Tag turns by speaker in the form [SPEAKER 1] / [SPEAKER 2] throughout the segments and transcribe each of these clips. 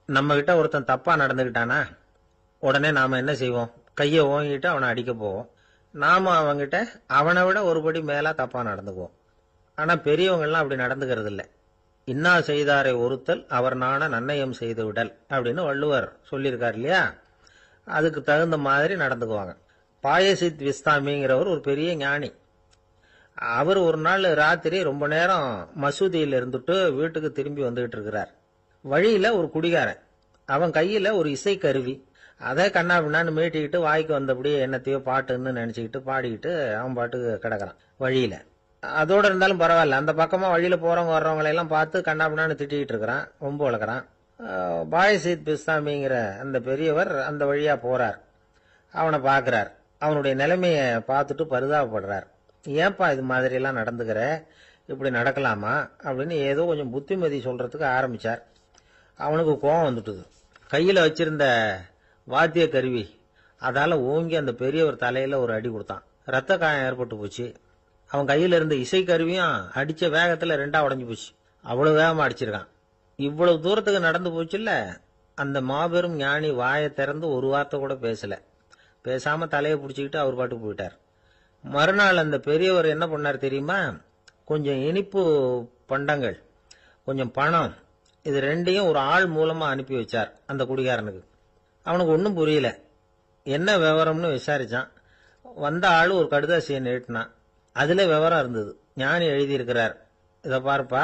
[SPEAKER 1] நம்ம கிட்ட ஒருத்தன் தப்பா நடந்துக்கிட்டானா உடனே நாம என்ன செய்வோம்? கையை ஓங்கிட்டு அவனை அடிக்க போவோம். நாம அவங்கிட்ட அவனை விட ஒருபடி மேலா தப்பா நடந்துக்குவோம். ஆனா பெரியவங்க எல்லாம் அப்படி நடந்துக்கிறது இல்ல. இன்னா செய்தாரை ஒருத்தல் அவர் நாண நன்னயம் செய்து விடல் அப்படின்னு வள்ளுவர் சொல்லியிருக்காரு இல்லையா? அதுக்கு தகுந்த மாதிரி நடந்துக்குவாங்க. பாயசித் விஸ்தாமிங்கிறவர் ஒரு பெரிய ஞானி. அவர் ஒரு நாள் ராத்திரி ரொம்ப நேரம் மசூதியில் இருந்துட்டு வீட்டுக்கு திரும்பி வந்துகிட்டு இருக்கிறார். வழியில ஒரு குடிகாரன், அவன் கையில ஒரு இசை கருவி, அதை கண்ணா பின்னான்னு மீட்டிக்கிட்டு வாய்க்கு வந்தபடியே என்னத்தையோ பாட்டுன்னு நினைச்சுக்கிட்டு பாடிக்கிட்டு அவன் பாட்டுக்கு கிடக்குறான் வழியில. அதோட இருந்தாலும் பரவாயில்ல, அந்த பக்கமா வழியில போறவங்க வர்றவங்களை எல்லாம் பார்த்து கண்ணா பின்னான்னு திட்டிக்கிட்டு இருக்கிறான், ரொம்ப வளர்க்குறான். பாயசீத் பிஸ்தாமிங்கிற அந்த பெரியவர் அந்த வழியா போறார். அவனை பார்க்கிறார். அவனுடைய நிலைமைய பார்த்துட்டு பரிதாபப்படுறார். ஏன்பா இது மாதிரி எல்லாம் நடந்துக்கிற, இப்படி நடக்கலாமா அப்படின்னு ஏதோ கொஞ்சம் புத்திமதி சொல்றதுக்கு ஆரம்பிச்சார். அவனுக்கு கோபம் வந்துட்டுது. கையில வச்சிருந்த வாத்திய கருவி அதால ஓங்கி அந்த பெரியவர் தலையில ஒரு அடி கொடுத்தான். ரத்த காயம் ஏற்பட்டு போச்சு. அவன் கையில இருந்த இசை கருவியும் அடிச்ச வேகத்துல ரெண்டா உடஞ்சு போச்சு. அவ்வளவு வேகமா அடிச்சிருக்கான். இவ்வளவு தூரத்துக்கு நடந்து போச்சுல்ல, அந்த மாபெரும் ஞானி வாயை திறந்து ஒரு வார்த்தை கூட பேசல. பேசாம தலையை பிடிச்சிக்கிட்டு அவர் பாட்டு போயிட்டார். மறுநாள் அந்த பெரியவர் என்ன பண்ணார் தெரியுமா? கொஞ்சம் இனிப்பு பண்டங்கள், கொஞ்சம் பணம், இது ரெண்டையும் ஒரு ஆள் மூலமா அனுப்பி வச்சார் அந்த குடிகாரனுக்கு. அவனுக்கு ஒன்றும் புரியல. என்ன விவரம்னு விசாரிச்சான். வந்த ஆளு ஒரு கடுதாசியை நீட்டினான். அதுல விவரம் இருந்தது. ஞானி எழுதியிருக்கிறார், இதை பார்ப்பா,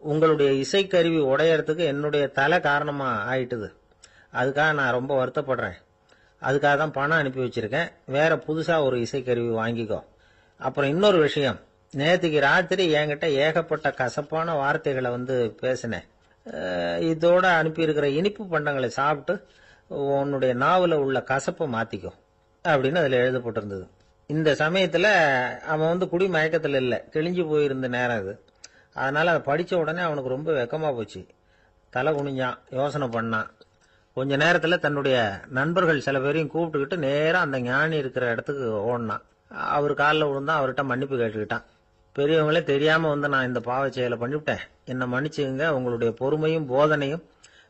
[SPEAKER 1] உங்களுடைய இசைக்கருவி உடையறதுக்கு என்னுடைய தலை காரணமா ஆயிட்டுது. அதுக்காக நான் ரொம்ப வருத்தப்படுறேன். அதுக்காக தான் பணம் அனுப்பி வச்சிருக்கேன். வேற புதுசா ஒரு இசைக்கருவி வாங்கிக்கோ. அப்புறம் இன்னொரு விஷயம், நேற்றுக்கு ராத்திரி என்கிட்ட ஏகப்பட்ட கசப்பான வார்த்தைகளை பேசினேன். இதோட அனுப்பியிருக்கிற இனிப்பு பண்டங்களை சாப்பிட்டு உன்னுடைய நாவல உள்ள கசப்பை மாத்திக்கோ அப்படின்னு அதுல எழுதப்பட்டிருந்தது. இந்த சமயத்துல அவன் குடி மயக்கத்துல இல்ல, கிழிஞ்சு போயிருந்த நேரம் இது. அதனால அதை படிச்ச உடனே அவனுக்கு ரொம்ப வெக்கமா போச்சு. தலை குனிஞ்சான், யோசனை பண்ணான். கொஞ்ச நேரத்துல தன்னுடைய நண்பர்கள் சில பேரையும் கூப்பிட்டுக்கிட்டு நேரா அந்த ஞானி இருக்கிற இடத்துக்கு ஓடினான். அவர் காலில் விழுந்தான். அவர்கிட்ட மன்னிப்பு கேட்டுக்கிட்டான். பெரியவங்களே தெரியாம நான் இந்த பாவ செயலை பண்ணிவிட்டேன், என்ன மன்னிச்சுங்க. உங்களுடைய பொறுமையும் போதனையும்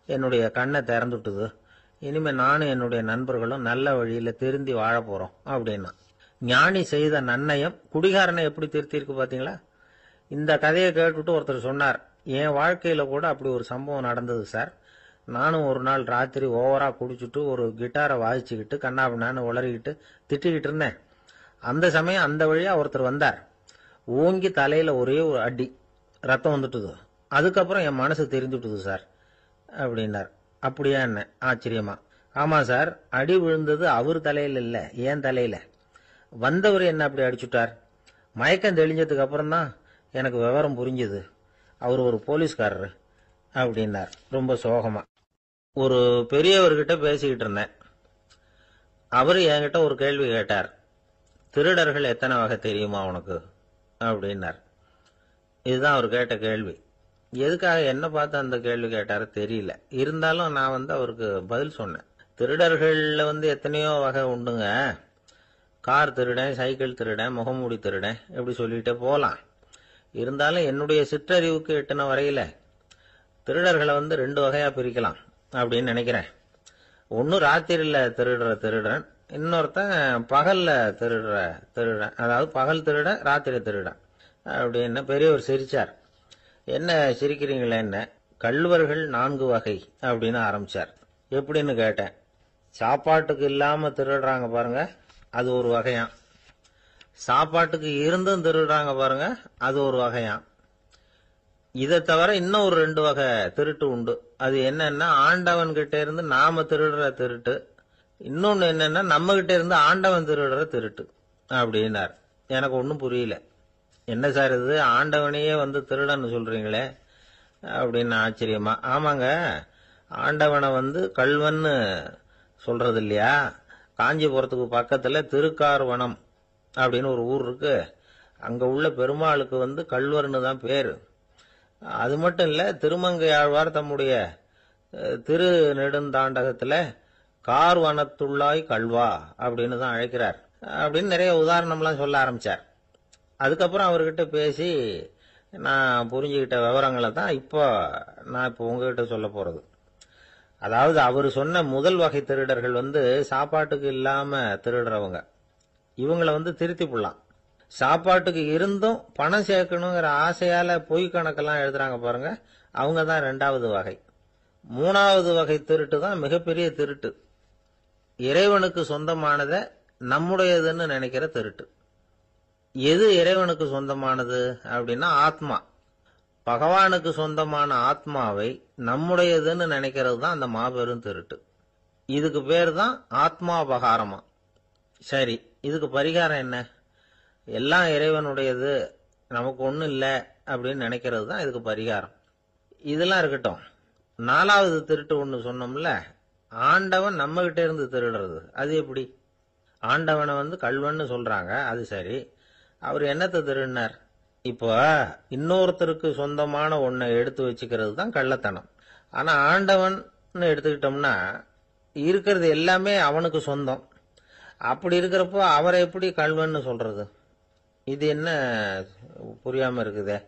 [SPEAKER 1] என்னுடைய கண்ணை திறந்துட்டுது. இனிமே நானும் என்னுடைய நண்பர்களும் நல்ல வழியில திருந்தி வாழ போறோம் அப்படின்னா. ஞானி செய்த நன்னயம் குடிகாரனை எப்படி திருத்திருக்கு பாத்தீங்களா? இந்த கதையை கேட்டுட்டு ஒருத்தர் சொன்னார், என் வாழ்க்கையில கூட அப்படி ஒரு சம்பவம் நடந்தது சார். நானும் ஒரு நாள் ராத்திரி ஓவரா குடிச்சுட்டு ஒரு கிட்டாரை வாசிச்சுக்கிட்டு கண்ணாபின்னான்னு உளறிக்கிட்டு திட்டிக்கிட்டு இருந்தேன். அந்த சமயம் அந்த வழியா ஒருத்தர் வந்தார். ஓங்கி தலையில ஒரே ஒரு அடி, ரத்தம் வந்துட்டுது. அதுக்கப்புறம் என் மனசு தெரிஞ்சுட்டுது சார் அப்படின்னார். அப்படியா என்ன ஆச்சரியமா? ஆமா சார், அடி விழுந்தது அவர் தலையில இல்ல, ஏன் தலையில. வந்தவர் என்ன அப்படி அடிச்சுட்டார். மயக்கம் தெளிஞ்சதுக்கு அப்புறம் தான் எனக்கு விவரம் புரிஞ்சது. அவர் ஒரு போலீஸ்காரரு அப்படின்னார் ரொம்ப சோகமா. ஒரு பெரியவர்கிட்ட பேசிக்கிட்டு இருந்தேன். அவரு என்கிட்ட ஒரு கேள்வி கேட்டார். திருடர்கள் எத்தனை வகை தெரியுமா உனக்கு அப்படின்னார். இதுதான் அவர் கேட்ட கேள்வி. எதுக்காக என்ன பார்த்து அந்த கேள்வி கேட்டாரு தெரியல. இருந்தாலும் நான் அவருக்கு பதில் சொன்னேன். திருடர்கள்ல எத்தனையோ வகை உண்டுங்க. கார் திருடன், சைக்கிள் திருடன், முகமூடி திருடன், எப்படி சொல்லிட்டே போலாம். இருந்தாலும் என்னுடைய சிற்றறிவுக்கு எட்டின வரையில திருடர்களை ரெண்டு வகையா பிரிக்கலாம் அப்படின்னு நினைக்கிறேன். ஒன்னு ராத்திரியில திருடுற திருடன், இன்னொருத்தன் பகல்ல திருடுற திருடன். அதாவது பகல் திருடன், ராத்திரி திருடன் அப்படின்னு பெரியவர் சிரிச்சார். என்ன சிரிக்கிறீங்களே என்ன, கள்வர்கள் 4 வகை அப்படின்னு ஆரம்பிச்சார். எப்படின்னு கேட்டேன். சாப்பாட்டுக்கு இல்லாம திருடுறாங்க பாருங்க, அது ஒரு வகையாம். சாப்பாட்டுக்கு இருந்தும் திருடுறாங்க பாருங்க, அது ஒரு வகையாம். இதை தவிர இன்னும் ஒரு 2 வகை திருட்டு உண்டு. அது என்னன்னா, ஆண்டவன் கிட்ட இருந்து நாம திருடுற திருட்டு, இன்னொன்னு என்னன்னா நம்ம கிட்ட இருந்து ஆண்டவன் திருடுற திருட்டு அப்படின்னார். எனக்கு ஒன்னும் புரியல. என்ன சார் இது, ஆண்டவனையே திருடன்னு சொல்றீங்களே அப்படின்னு ஆச்சரியமா. ஆமாங்க, ஆண்டவனை கல்வன்னு சொல்றது இல்லையா? காஞ்சிபுரத்துக்கு பக்கத்துல திருக்கார்வனம் அப்படின்னு ஒரு ஊர் இருக்கு. அங்க உள்ள பெருமாளுக்கு கல்வர்னு தான் பேரு. அது மட்டும் இல்ல, திருமங்கை ஆழ்வார் தம்முடைய திரு நெடுந்தாண்டகத்துல கார்வனத்துள்ளாய் கல்வா அப்படின்னு தான் அழைக்கிறார் அப்படின்னு நிறைய உதாரணம்லாம் சொல்ல ஆரம்பிச்சார். அதுக்கப்புறம் அவர்கிட்ட பேசி நான் புரிஞ்சுக்கிட்ட விவரங்களை தான் நான் இப்போ உங்ககிட்ட சொல்ல போறது. அதாவது அவர் சொன்ன முதல் வகை திருடர்கள் சாப்பாட்டுக்கு இல்லாம திருடுறவங்க. இவங்களை திருத்தி போடலாம். சாப்பாட்டுக்கு இருந்தும் பணம் சேர்க்கணுங்கிற ஆசையால பொய் கணக்கெல்லாம் எழுதுறாங்க பாருங்க, அவங்க தான் 2வது வகை. 3வது வகை திருட்டு தான் மிகப்பெரிய திருட்டு. இறைவனுக்கு சொந்தமானதை நம்முடையதுன்னு நினைக்கிற திருட்டு. எது இறைவனுக்கு சொந்தமானது அப்படின்னா ஆத்மா. பகவானுக்கு சொந்தமான ஆத்மாவை நம்முடையதுன்னு நினைக்கிறது தான் அந்த மாபெரும் திருட்டு. இதுக்கு பேர் தான் ஆத்மாபகாரமா. சரி, இதுக்கு பரிகாரம் என்ன? எல்லாம் இறைவனுடையது, நமக்கு ஒண்ணும் இல்லை அப்படின்னு நினைக்கிறது தான் இதுக்கு பரிகாரம். இதெல்லாம் இருக்கட்டும். 4வது திருட்டு ஒண்ணு சொன்னோம்ல, ஆண்டவன் நம்ம கிட்ட இருந்து திருடுறது. அது எப்படி? ஆண்டவனை கள்வன்னு சொல்றாங்க, அது சரி. அவர் என்னத்தை திருடினார்? இப்போ இன்னொருத்தருக்கு சொந்தமான ஒன்றை எடுத்து வச்சுக்கிறது தான் கள்ளத்தனம். ஆனா ஆண்டவன் எடுத்துக்கிட்டோம்னா இருக்கிறது எல்லாமே அவனுக்கு சொந்தம். அப்படி இருக்கிறப்போ அவரை எப்படி கள்வன்னு சொல்றது? இது என்ன புரியாம இருக்குதே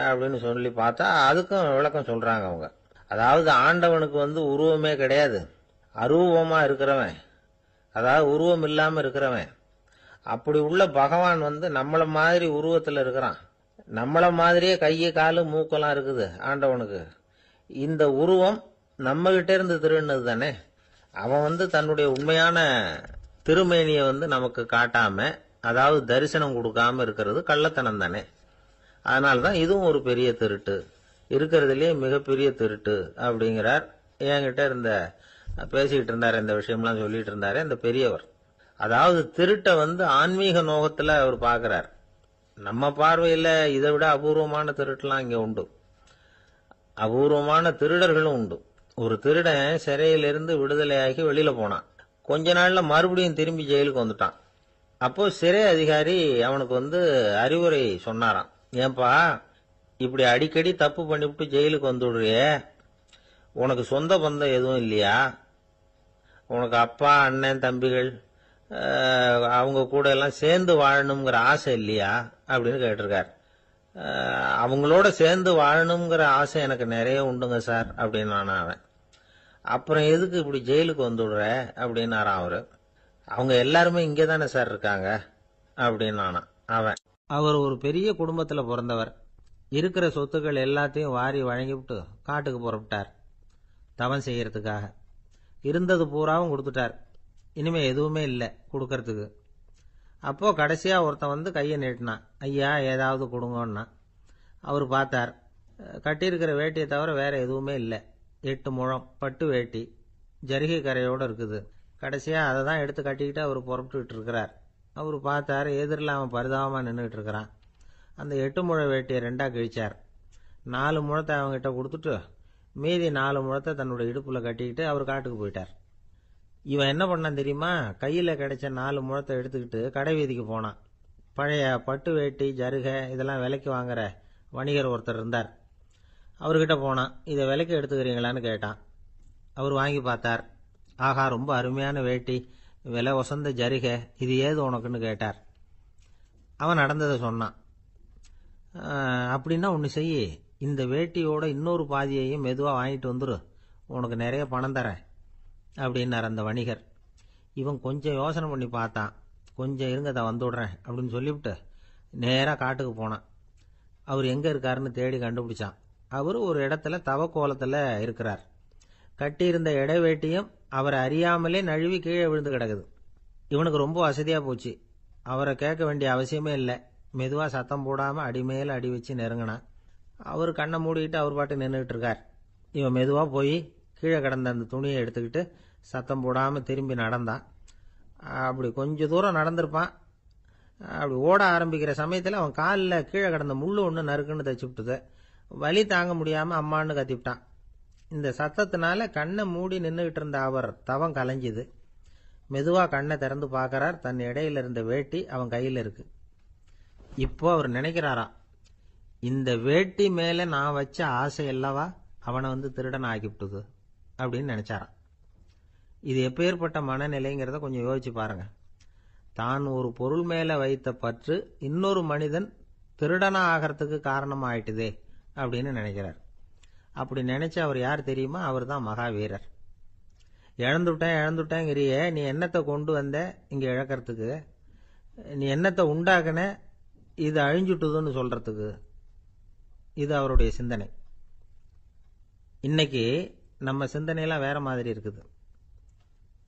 [SPEAKER 1] அப்படின்னு சொல்லி பார்த்தா அதுக்கும் விளக்கம் சொல்றாங்க அவங்க. அதாவது ஆண்டவனுக்கு உருவமே கிடையாது, அரூபமா இருக்கிறவன், அதாவது உருவம் இல்லாம இருக்கிறவன். அப்படி உள்ள பகவான் நம்மள மாதிரி உருவத்துல இருக்கிறான். நம்மள மாதிரியே கையை காலு மூக்கெல்லாம் இருக்குது ஆண்டவனுக்கு. இந்த உருவம் நம்ம கிட்ட இருந்து திருடுனது தானே. அவன் தன்னுடைய உண்மையான திருமேனியை நமக்கு காட்டாம, அதாவது தரிசனம் கொடுக்காம இருக்கிறது கள்ளத்தனம் தானே. அதனால்தான் இதுவும் ஒரு பெரிய திருட்டு, இருக்கிறதுலயே மிகப்பெரிய திருட்டு அப்படிங்கிறார். என்கிட்ட பேசிக்கிட்டு இருந்தாரு, இந்த விஷயம்லாம் சொல்லிட்டு இருந்தாரு இந்த பெரியவர். அதாவது திருட்டை ஆன்மீக நோகத்துல அவர் பார்க்கிறார். நம்ம பார்வையில இதை விட அபூர்வமான திருட்டுலாம் இங்க உண்டு, அபூர்வமான திருடர்களும் உண்டு. ஒரு திருடன் சிறையிலிருந்து விடுதலையாகி வெளியில போனான். கொஞ்ச நாள்ல மறுபடியும் திரும்பி ஜெயிலுக்கு வந்துட்டான். அப்போ சிறை அதிகாரி அவனுக்கு அறிவுரை சொன்னாராம். ஏன்பா இப்படி அடிக்கடி தப்பு பண்ணிவிட்டு ஜெயிலுக்கு வந்துடுறியே, உனக்கு சொந்த பந்தம் எதுவும் இல்லையா? உனக்கு அப்பா அண்ணன் தம்பிகள் அவங்க கூட எல்லாம் சேர்ந்து வாழணுங்கிற ஆசை இல்லையா அப்படின்னு கேட்டிருக்கார். அவங்களோட சேர்ந்து வாழணுங்கிற ஆசை எனக்கு நிறைய உண்டுங்க சார் அப்படின்னு அவன். அப்புறம் எதுக்கு இப்படி ஜெயிலுக்கு வந்துடுற அப்படின்னாரான் அவரு. அவங்க எல்லாருமே இங்கே தானே சார் இருக்காங்க அப்படின்னு அவன். அவர் ஒரு பெரிய குடும்பத்துல பிறந்தவர். இருக்கிற சொத்துக்கள் எல்லாத்தையும் வாரி வழங்கிவிட்டு காட்டுக்கு புறப்பட்டார் தவம் செய்யறதுக்காக. இருந்தது பூராவும் கொடுத்துட்டார். இனிமே எதுவுமே இல்லை கொடுக்கறதுக்கு. அப்போ கடைசியா ஒருத்தன் கையை நீட்டினான். ஐயா ஏதாவது கொடுங்கன்னா. அவர் பார்த்தார். கட்டியிருக்கிற வேட்டியை தவிர வேற எதுவுமே இல்லை. 8 முழம் பட்டு வேட்டி, ஜரிகை கரையோடு இருக்குது. கடைசியா அதை தான் எடுத்து கட்டிக்கிட்டு அவர் புறப்பட்டுக்கிட்டு இருக்கிறார். அவர் பார்த்தார், எதிரில் அவன் பரிதாபமா நின்றுட்டு இருக்கிறான். அந்த 8 முழ வேட்டியை 2ஆ கிழிச்சார். 4 முழத்தை அவங்ககிட்ட கொடுத்துட்டு மீதி 4 முழத்தை தன்னுடைய இடுப்புல கட்டிக்கிட்டு அவர் காட்டுக்கு போயிட்டார். இவன் என்ன பண்ணான் தெரியுமா? கையில கிடைச்ச 4 முழத்தை எடுத்துக்கிட்டு கடை வீதிக்கு போனான். பழைய பட்டு வேட்டி ஜருகை இதெல்லாம் விலைக்கு வாங்குற வணிகர் ஒருத்தர் இருந்தார். அவர்கிட்ட போனான். இதை விலைக்கு எடுத்துக்கிறீங்களான்னு கேட்டான். அவர் வாங்கி பார்த்தார். ஆகா, ரொம்ப அருமையான வேட்டி, விலை ஒசந்த ஜருகை, இது ஏது உனக்குன்னு கேட்டார். அவன் நடந்ததை சொன்னான். அப்படின்னா ஒன்று செய்ய, இந்த வேட்டியோட இன்னொரு பாதியையும் மெதுவாக வாங்கிட்டு வந்துரு, உனக்கு நிறைய பணம் தரேன் அப்படின்னார் அந்த வணிகர். இவன் கொஞ்சம் யோசனை பண்ணி பார்த்தான். கொஞ்சம் இருங்க, அதை வந்துவிடுறேன் அப்படின்னு சொல்லிவிட்டு நேராக காட்டுக்கு போனான். அவர் எங்கே இருக்காருன்னு தேடி கண்டுபிடிச்சான். அவர் ஒரு இடத்துல தவக்கோலத்தில் இருக்கிறார். கட்டியிருந்த இடைவேட்டியும் அவரை அறியாமலே நழுவி கீழே விழுந்து கிடக்குது. இவனுக்கு ரொம்ப வசதியாக போச்சு. அவரை கேட்க வேண்டிய அவசியமே இல்லை. மெதுவாக சத்தம் போடாமல் அடிமேல அடி வச்சு நெருங்கினான். அவர் கண்ணை மூடிக்கிட்டு அவர் பாட்டு நின்றுட்டு இருக்கார். இவன் மெதுவாக போய் கீழே கிடந்த அந்த துணியை எடுத்துக்கிட்டு சத்தம் போடாமல் திரும்பி நடந்தான். அப்படி கொஞ்சம் தூரம் நடந்திருப்பான். அப்படி ஓட ஆரம்பிக்கிற சமயத்தில் அவன் காலில் கீழே கிடந்த முள்ளு ஒன்று நறுக்குன்னு தச்சு விட்டுது. வலி தாங்க முடியாமல் அம்மான்னு கத்திவிட்டான். இந்த சத்தத்தினால கண்ணை மூடி நின்றுகிட்டு இருந்த அவர் தவம் கலைஞ்சுது. மெதுவாக கண்ணை திறந்து பார்க்கறார். தன் இடையில இருந்த வேட்டி அவன் கையில் இருக்கு. இப்போ அவர் நினைக்கிறாராம், இந்த வேட்டி மேல நான் வச்ச ஆசை அல்லவா அவனை திருடன் ஆக்கிவிட்டுது அப்படின்னு நினைச்சாராம். இது எப்பேற்பட்ட மனநிலைங்கிறத கொஞ்சம் யோசிச்சு பாருங்க. தான் ஒரு பொருள் மேல வைத்த பற்று இன்னொரு மனிதன் திருடனா ஆகிறதுக்கு காரணமாயிட்டுதே அப்படின்னு நினைக்கிறார். அப்படி நினைச்ச அவர் யார் தெரியுமா? அவர் தான் மகாவீரர். இழந்துட்டேங்கிறியே, நீ என்னத்தை கொண்டு வந்த இங்க இழக்கிறதுக்கு? நீ என்னத்தை உண்டாக்குன இது அழிஞ்சுட்டுதுன்னு சொல்றதுக்கு? இது அவருடைய சிந்தனை. இன்னைக்கு நம்ம சிந்தனையெல்லாம் வேற மாதிரி இருக்குது.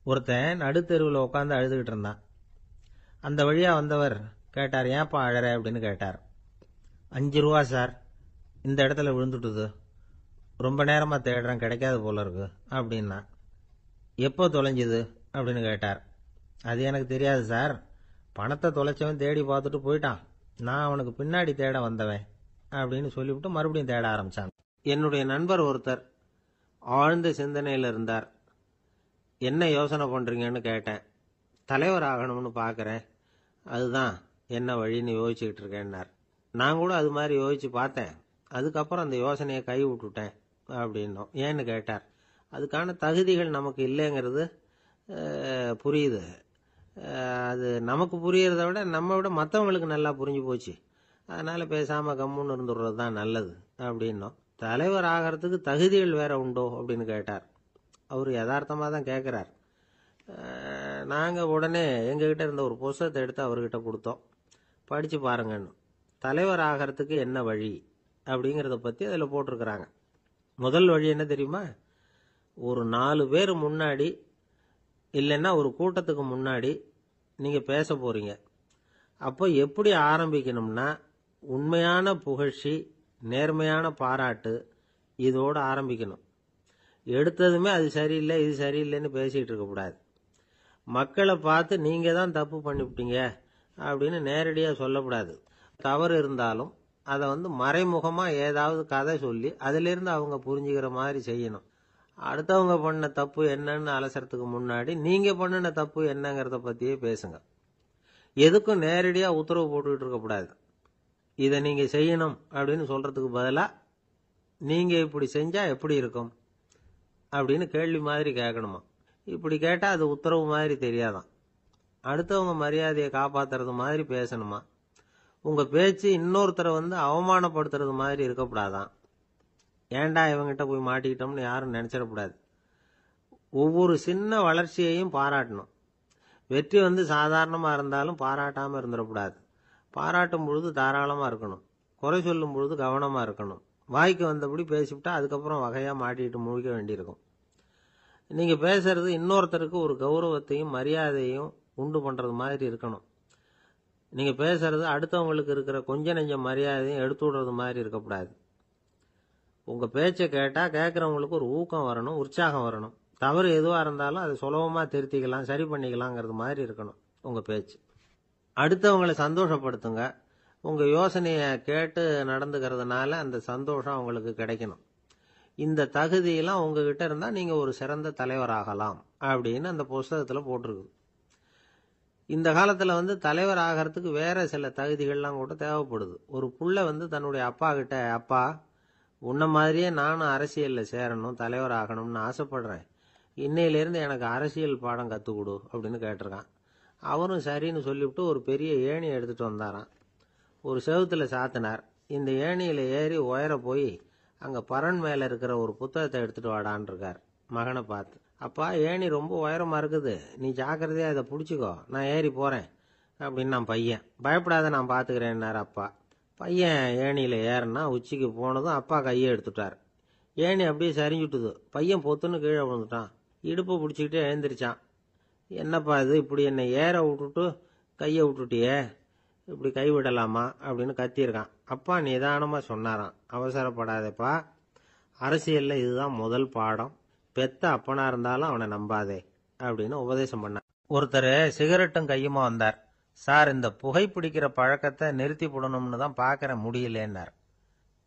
[SPEAKER 1] ஒருத்தன் நடுத்தெருவில் உட்காந்து அழுதுகிட்டு இருந்தான். அந்த வழியா வந்தவர் கேட்டார், ஏன்பா அழற அப்படின்னு கேட்டார். 5 ரூபா சார், இந்த இடத்துல விழுந்துட்டுது, ரொம்ப நேரமா தேடுறேன், கிடைக்காது போல இருக்கு அப்படின்னா. எப்போ தொலைஞ்சுது அப்படின்னு கேட்டார். அது எனக்கு தெரியாது சார், பணத்தை தொலைச்சவன் தேடி பார்த்துட்டு போயிட்டான், நான் அவனுக்கு பின்னாடி தேட வந்தவன் அப்படின்னு சொல்லிவிட்டு மறுபடியும் தேட ஆரம்பிச்சான். என்னுடைய நண்பர் ஒருத்தர் ஆழ்ந்த சிந்தனையில் இருந்தார். என்ன யோசனை பண்றீங்கன்னு கேட்டேன். தலைவர் ஆகணும்னு பார்க்கறேன், அதுதான் என்ன வழின்னு யோசிச்சுக்கிட்டு இருக்கேன்னார். நான் கூட அது மாதிரி யோசிச்சு பார்த்தேன், அதுக்கப்புறம் அந்த யோசனையை கை விட்டுட்டேன் அப்படின்னோம். ஏன்னு கேட்டார். அதுக்கான தகுதிகள் நமக்கு இல்லைங்கிறது புரியுது. அது நமக்கு புரியறத விட நம்ம விட மற்றவங்களுக்கு நல்லா புரிஞ்சு போச்சு, அதனால பேசாம கம்முன்னு இருந்துடுறது தான் நல்லது அப்படின்னோம். தலைவர் ஆகிறதுக்கு தகுதிகள் வேற உண்டோ அப்படின்னு கேட்டார். அவர் யதார்த்தமாக தான் கேட்குறார். நாங்கள் உடனே எங்ககிட்ட இருந்த ஒரு புஸ்தகத்தை எடுத்து அவர்கிட்ட கொடுத்தோம். படித்து பாருங்கன்னு. தலைவர் ஆகிறதுக்கு என்ன வழி அப்படிங்கிறத பற்றி அதில் போட்டிருக்கிறாங்க. முதல் வழி என்ன தெரியுமா? ஒரு 4 பேர் முன்னாடி இல்லைன்னா ஒரு கூட்டத்துக்கு முன்னாடி நீங்கள் பேச போறீங்க. அப்போ எப்படி ஆரம்பிக்கணும்னா, உண்மையான புகழ்ச்சி, நேர்மையான பாராட்டு, இதோடு ஆரம்பிக்கணும். எடுத்ததுமே அது சரியில்லை இது சரியில்லைன்னு பேசிகிட்டு இருக்கக்கூடாது. மக்களை பார்த்து நீங்கள் தான் தப்பு பண்ணிவிட்டீங்க அப்படின்னு நேரடியாக சொல்லக்கூடாது. தவறு இருந்தாலும் அதை மறைமுகமாக ஏதாவது கதை சொல்லி அதிலிருந்து அவங்க புரிஞ்சுக்கிற மாதிரி செய்யணும். அடுத்தவங்க பண்ண தப்பு என்னன்னு அலசறதுக்கு முன்னாடி நீங்கள் பண்ணின தப்பு என்னங்கிறத பற்றியே பேசுங்க. எதுக்கும் நேரடியாக உத்தரவு போட்டுக்கிட்டு இருக்கக்கூடாது. இதை நீங்கள் செய்யணும் அப்படின்னு சொல்கிறதுக்கு பதிலாக நீங்கள் இப்படி செஞ்சால் எப்படி இருக்கும் அப்படின்னு கேள்வி மாதிரி கேட்கணுமா. இப்படி கேட்டால் அது உத்தரவு மாதிரி தெரியாதான். அடுத்தவங்க மரியாதையை காப்பாற்றுறது மாதிரி பேசணுமா. உங்கள் பேச்சு இன்னொருத்தரை அவமானப்படுத்துறது மாதிரி இருக்கக்கூடாதான். ஏண்டா இவங்கிட்ட போய் மாட்டிக்கிட்டோம்னு யாரும் நினச்சிடக்கூடாது. ஒவ்வொரு சின்ன வளர்ச்சியையும் பாராட்டணும். வெற்றி சாதாரணமாக இருந்தாலும் பாராட்டாமல் இருந்துடக்கூடாது. பாராட்டும் பொழுது தாராளமாக இருக்கணும். குறை சொல்லும் பொழுது கவனமாக இருக்கணும். வாய்க்கு வந்தபடி பேசிவிட்டா அதுக்கப்புறம் வகையாக மாட்டிக்கிட்டு முழிக்க வேண்டியிருக்கும். நீங்கள் பேசுறது இன்னொருத்தருக்கு ஒரு கௌரவத்தையும் மரியாதையும் உண்டு பண்ணுறது மாதிரி இருக்கணும். நீங்கள் பேசுறது அடுத்தவங்களுக்கு இருக்கிற கொஞ்ச நெஞ்ச மரியாதையும் எடுத்து விடுறது மாதிரி இருக்கக்கூடாது. உங்கள் பேச்சை கேட்டால் கேட்குறவங்களுக்கு ஒரு ஊக்கம் வரணும், உற்சாகம் வரணும். தவறு எதுவாக இருந்தாலும் அதை சுலபமாக திருத்திக்கலாம், சரி பண்ணிக்கலாங்கிறது மாதிரி இருக்கணும் உங்கள் பேச்சு. அடுத்தவங்களை சந்தோஷப்படுத்துங்க. உங்கள் யோசனையை கேட்டு நடந்துக்கிறதுனால அந்த சந்தோஷம் அவங்களுக்கு கிடைக்கணும். இந்த தகுதியெல்லாம் உங்ககிட்ட இருந்தால் நீங்கள் ஒரு சிறந்த தலைவராகலாம் அப்படின்னு அந்த புஸ்தகத்தில் போட்டிருக்கு. இந்த காலத்தில் தலைவர் ஆகிறதுக்கு வேற சில தகுதிகள்லாம் கூட தேவைப்படுது. ஒரு புள்ள தன்னுடைய அப்பா கிட்ட, அப்பா உன்ன மாதிரியே நானும் அரசியலில் சேரணும், தலைவர் ஆகணும்னு ஆசைப்படுறேன், இன்னையிலேருந்து எனக்கு அரசியல் பாடம் கற்றுக் கொடு அப்படின்னு கேட்டிருக்கான். அவரும் சரின்னு சொல்லிவிட்டு ஒரு பெரிய ஏணியை எடுத்துகிட்டு வந்தாராம். ஒரு செவுத்தில் சாத்தினார். இந்த ஏணியில் ஏறி உயர போய் அங்கே பரன் மேலே இருக்கிற ஒரு புத்தகத்தை எடுத்துகிட்டு வாடான் இருக்கார். மகனை பார்த்து, அப்பா ஏணி ரொம்ப உயரமாக இருக்குது, நீ ஜாக்கிரதையாக இதை பிடிச்சிக்கோ, நான் ஏறி போகிறேன் அப்படின்னு. நான் பையன் பயப்படாத, நான் பார்த்துக்கிறேன்னார் அப்பா. பையன் ஏணியில் ஏறினா உச்சிக்கு போனதும் அப்பா கையை எடுத்துட்டார். ஏணி அப்படியே சரிஞ்சுட்டுது. பையன் பொத்துன்னு கீழே விழுந்துட்டான். இடுப்பை பிடிச்சிக்கிட்டே எழுந்திரிச்சான். என்னப்பா இது, இப்படி என்னை ஏற விட்டுட்டு கையை விட்டுட்டியே, இப்படி கைவிடலாமா அப்படின்னு கத்தியிருக்கான். அப்பா நிதானமாக சொன்னாராம், அவசரப்படாதேப்பா, அரசியலில் இதுதான் முதல் பாடம், பெத்த அப்பனா இருந்தாலும் அவனை நம்பாதே அப்படின்னு உபதேசம் பண்ணார். ஒருத்தர் சிகரெட்டும் கையுமா வந்தார். சார், இந்த புகைப்பிடிக்கிற பழக்கத்தை நிறுத்தி போடணும்னு தான் பார்க்குறேன், முடியலேன்னார்.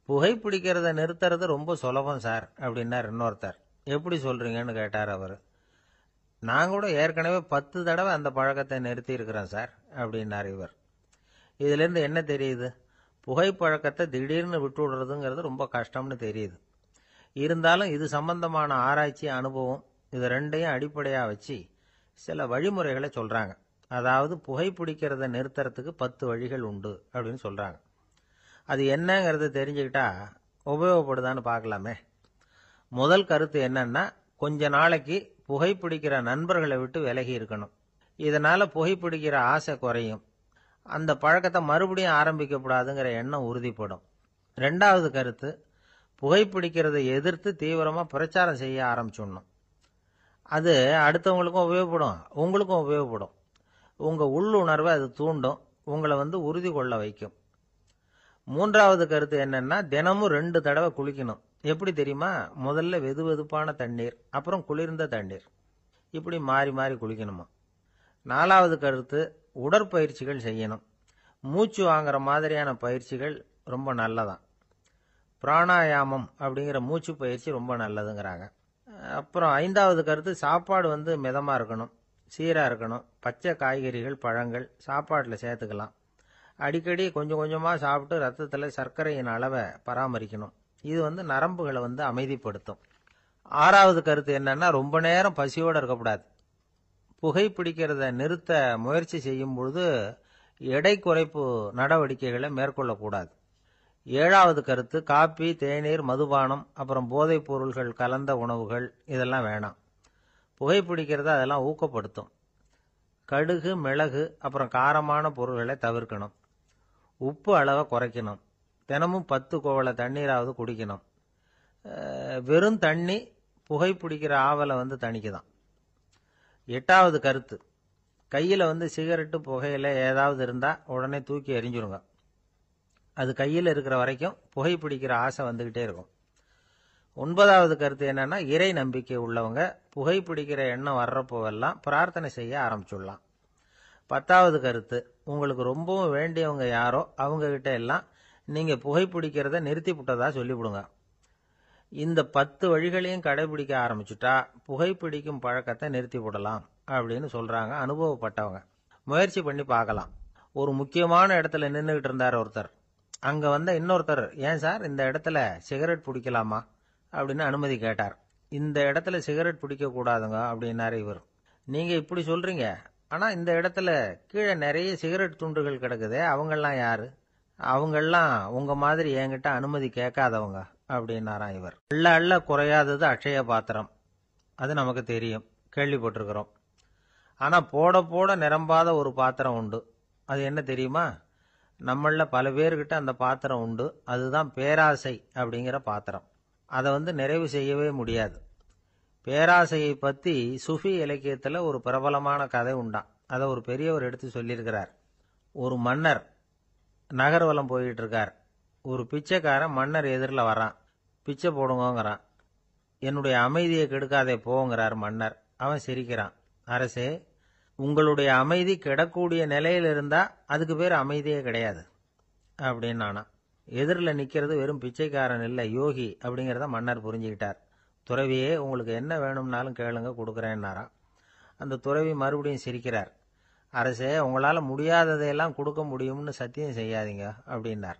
[SPEAKER 1] புகைப்பிடிக்கிறத நிறுத்துறது ரொம்ப சுலபம் சார் அப்படின்னார் இன்னொருத்தர். எப்படி சொல்றீங்கன்னு கேட்டார் அவர். நான் கூட ஏற்கனவே 10 தடவை அந்த பழக்கத்தை நிறுத்தி இருக்கிறேன் சார் அப்படின்னார் இவர். இதுலேருந்து என்ன தெரியுது? புகைப்பழக்கத்தை திடீர்னு விட்டு விடுறதுங்கிறது ரொம்ப கஷ்டம்னு தெரியுது. இருந்தாலும் இது சம்பந்தமான ஆராய்ச்சி, அனுபவம், இது ரெண்டையும் அடிப்படையாக வச்சு சில வழிமுறைகளை சொல்கிறாங்க. அதாவது புகைப்பிடிக்கிறத நிறுத்துறதுக்கு 10 வழிகள் உண்டு அப்படின்னு சொல்கிறாங்க. அது என்னங்கிறத தெரிஞ்சுக்கிட்டா உபயோகப்படுதான்னு பார்க்கலாமே. முதல் கருத்து என்னன்னா, கொஞ்ச நாளைக்கு புகைப்பிடிக்கிற நண்பர்களை விட்டு விலகி இருக்கணும். இதனால புகைப்பிடிக்கிற ஆசை குறையும். அந்த பழக்கத்தை மறுபடியும் ஆரம்பிக்கப்படாதுங்கிற எண்ணம் உறுதிப்படும். ரெண்டாவது கருத்து, புகைப்பிடிக்கிறதை எதிர்த்து தீவிரமா பிரச்சாரம் செய்ய ஆரம்பிச்சிடணும். அது அடுத்தவங்களுக்கும் உபயோகப்படும், உங்களுக்கும் உபயோகப்படும். உங்க உள்ளுணர்வை அது தூண்டும், உங்களை உறுதி கொள்ள வைக்கும். மூன்றாவது கருத்து என்னன்னா, தினமும் 2 தடவை குளிக்கணும். எப்படி தெரியுமா? முதல்ல வெதுவெதுப்பான தண்ணீர், அப்புறம் குளிர்ந்த தண்ணீர், இப்படி மாறி மாறி குளிக்கணுமா. நாலாவது கருத்து, உடற்பயிற்சிகள் செய்யணும். மூச்சு வாங்குற மாதிரியான பயிற்சிகள் ரொம்ப நல்லதான். பிராணாயாமம் அப்படிங்கிற மூச்சு பயிற்சி ரொம்ப நல்லதுங்கிறாங்க. அப்புறம் ஐந்தாவது கருத்து, சாப்பாடு மிதமா இருக்கணும், சீரா இருக்கணும். பச்சை காய்கறிகள், பழங்கள் சாப்பாட்டில் சேர்த்துக்கலாம். அடிக்கடி கொஞ்சம் கொஞ்சமா சாப்பிட்டு ரத்தத்தில் சர்க்கரையின் அளவை பராமரிக்கணும். இது நரம்புகளை அமைதிப்படுத்தும். ஆறாவது கருத்து என்னன்னா, ரொம்ப நேரம் பசியோடு இருக்கக்கூடாது. புகைப்பிடிக்கிறத நிறுத்த முயற்சி செய்யும் பொழுது எடை குறைப்பு நடவடிக்கைகளை மேற்கொள்ளக்கூடாது. ஏழாவது கருத்து, காப்பி, தேநீர், மதுபானம், அப்புறம் போதைப் பொருள்கள் கலந்த உணவுகள் இதெல்லாம் வேணாம். புகைப்பிடிக்கிறத அதெல்லாம் ஊக்கப்படுத்தும். கடுகு, மிளகு, அப்புறம் காரமான பொருள்களை தவிர்க்கணும். உப்பு அளவை குறைக்கணும். தினமும் 10 குவளை தண்ணீராவது குடிக்கணும். வெறும் தண்ணி புகைப்பிடிக்கிற ஆவலை தணிக்குதான். எட்டாவது கருத்து, கையில் சிகரெட்டு, புகையில ஏதாவது இருந்தால் உடனே தூக்கி எறிஞ்சிருங்க. அது கையில் இருக்கிற வரைக்கும் புகைப்பிடிக்கிற ஆசை வந்துக்கிட்டே இருக்கும். ஒன்பதாவது கருத்து என்னன்னா, இறை நம்பிக்கை உள்ளவங்க புகைப்பிடிக்கிற எண்ணம் வர்றப்போவெல்லாம் பிரார்த்தனை செய்ய ஆரம்பிச்சுடலாம். 10வது கருத்து, உங்களுக்கு ரொம்பவும் வேண்டியவங்க யாரோ அவங்க கிட்ட எல்லாம் நீங்க புகைப்பிடிக்கிறத நிறுத்தி விட்டதா சொல்லிவிடுங்க. இந்த 10 வழிகளையும் கடைபிடிக்க ஆரம்பிச்சுட்டா புகைப்பிடிக்கும் பழக்கத்தை நிறுத்தி விடலாம் அப்படின்னு சொல்றாங்க அனுபவப்பட்டவங்க. முயற்சி பண்ணி பார்க்கலாம். ஒரு முக்கியமான இடத்துல நின்றுகிட்டு இருந்தார் ஒருத்தர். அங்க இன்னொருத்தர், ஏன் சார் இந்த இடத்துல சிகரெட் பிடிக்கலாமா அப்படின்னு அனுமதி கேட்டார். இந்த இடத்துல சிகரெட் பிடிக்க கூடாதுங்க அப்படின்னாரு இவர். நீங்க இப்படி சொல்றீங்க, ஆனா இந்த இடத்துல கீழே நிறைய சிகரெட் துண்டுகள் கிடக்குதே, அவங்கெல்லாம் யாரு? அவங்கெல்லாம் உங்க மாதிரி என்கிட்ட அனுமதி கேட்காதவங்க அப்படின்னாராம் இவர். அள்ள அள்ள குறையாதது அட்சய பாத்திரம், அது நமக்கு தெரியும், கேள்விப்பட்டிருக்கிறோம். ஆனா போட போட நிரம்பாத ஒரு பாத்திரம் உண்டு. அது என்ன தெரியுமா? நம்மள பல பேர்கிட்ட அந்த பாத்திரம் உண்டு. அதுதான் பேராசை அப்படிங்கிற பாத்திரம். அதை நிறைவு செய்யவே முடியாது. பேராசையை பத்தி சுஃபி இலக்கியத்துல ஒரு பிரபலமான கதை உண்டாம். அதை ஒரு பெரியவர் எடுத்து சொல்லியிருக்கிறார். ஒரு மன்னர் நகர்வலம் போயிட்டு இருக்கார். ஒரு பிச்சைக்காரன் மன்னர் எதிரில் வரான். பிச்சை போடுங்கிறான். என்னுடைய அமைதியை கெடுக்காதே போங்கிறார் மன்னர். அவன் சிரிக்கிறான். அரசே, உங்களுடைய அமைதி கெடக்கூடிய நிலையில் இருந்தா அதுக்கு பேர் அமைதியே கிடையாது அப்படின்னு நானா. எதிரில் நிக்கிறது வெறும் பிச்சைக்காரன் இல்லை, யோகி அப்படிங்கிறத மன்னர் புரிஞ்சுக்கிட்டார். துறவியே, உங்களுக்கு என்ன வேணும்னாலும் கேளுங்க, கொடுக்குறேன்னாராம். அந்த துறவி மறுபடியும் சிரிக்கிறார். அரசே, உங்களால முடியாததையெல்லாம் கொடுக்க முடியும்னு சத்தியம் செய்யாதீங்க அப்படின்னார்.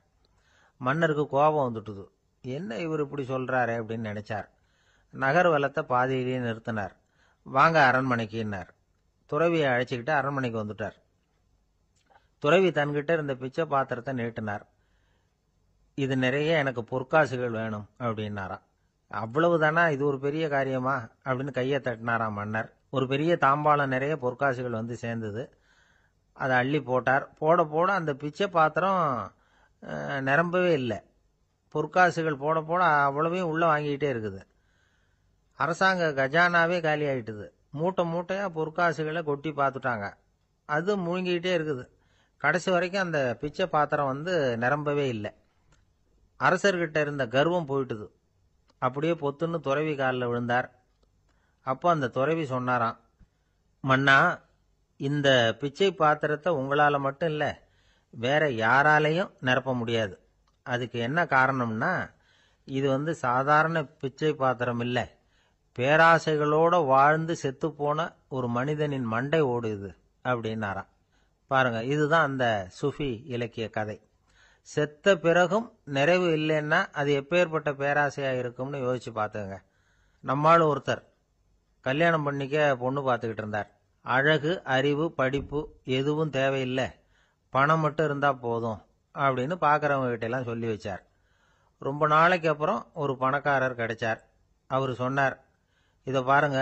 [SPEAKER 1] மன்னருக்கு கோபம் வந்துட்டுது. என்ன இவர் இப்படி சொல்றாரு அப்படின்னு நினைச்சார். நகர்வலத்தை பாதியிலேயே நிறுத்தினார். வாங்க அரண்மனைக்குன்னார். துறவியை அழைச்சிக்கிட்டு அரண்மனைக்கு வந்துட்டார். துறவி தன்கிட்ட இருந்த பிச்சை பாத்திரத்தை நீட்டினார். இது நிறைய எனக்கு பொற்காசுகள் வேணும் அப்படின்னாராம். அவ்வளவுதானா, இது ஒரு பெரிய காரியமா அப்படின்னு கையை தட்டினாராம் மன்னர். ஒரு பெரிய தாம்பாளம் நிறைய பொற்காசுகள் சேர்ந்தது. அதை அள்ளி போட்டார். போட போட அந்த பிச்சை பாத்திரம் நிரம்பவே இல்லை. பொற்காசுகள் போட போட அவ்வளவையும் உள்ள வாங்கிக்கிட்டே இருக்குது. அரசாங்க கஜானாவே காலி ஆயிட்டுது. மூட்டை மூட்டையா பொற்காசுகளை கொட்டி பார்த்துட்டாங்க. அது முழுங்கிக்கிட்டே இருக்குது. கடைசி வரைக்கும் அந்த பிச்சை பாத்திரம் நிரம்பவே இல்லை. அரசர்கிட்ட இருந்த கர்வம் போயிட்டுது. அப்படியே பொத்துன்னு துறவி காலில் விழுந்தார். அப்போ அந்த துறவி சொன்னாராம், மன்னா, இந்த பிச்சை பாத்திரத்தை உங்களால மட்டும் இல்லை, வேற யாராலையும் நிரப்ப முடியாது. அதுக்கு என்ன காரணம்னா, இது சாதாரண பிச்சை பாத்திரம் இல்லை, பேராசைகளோட வாழ்ந்து செத்து போன ஒரு மனிதனின் மண்டை ஓடுது அப்படின்னாராம். பாருங்க, இதுதான் அந்த சுஃபி இலக்கிய கதை. செத்த பிறகும் நிறைவு இல்லைன்னா அது எப்பேற்பட்ட பேராசையா இருக்கும்னு யோசிச்சு பார்த்துங்க. நம்மால் ஒருத்தர் கல்யாணம் பண்ணிக்க பொண்ணு பார்த்துக்கிட்டு இருந்தார். அழகு, அறிவு, படிப்பு எதுவும் தேவையில்லை, பணம் மட்டும் இருந்தா போதும் அப்படின்னு பார்க்கறவங்க கிட்ட எல்லாம் சொல்லி வச்சார். ரொம்ப நாளைக்கு அப்புறம் ஒரு பணக்காரர் கிடைச்சார். அவர் சொன்னார், இதை பாருங்க,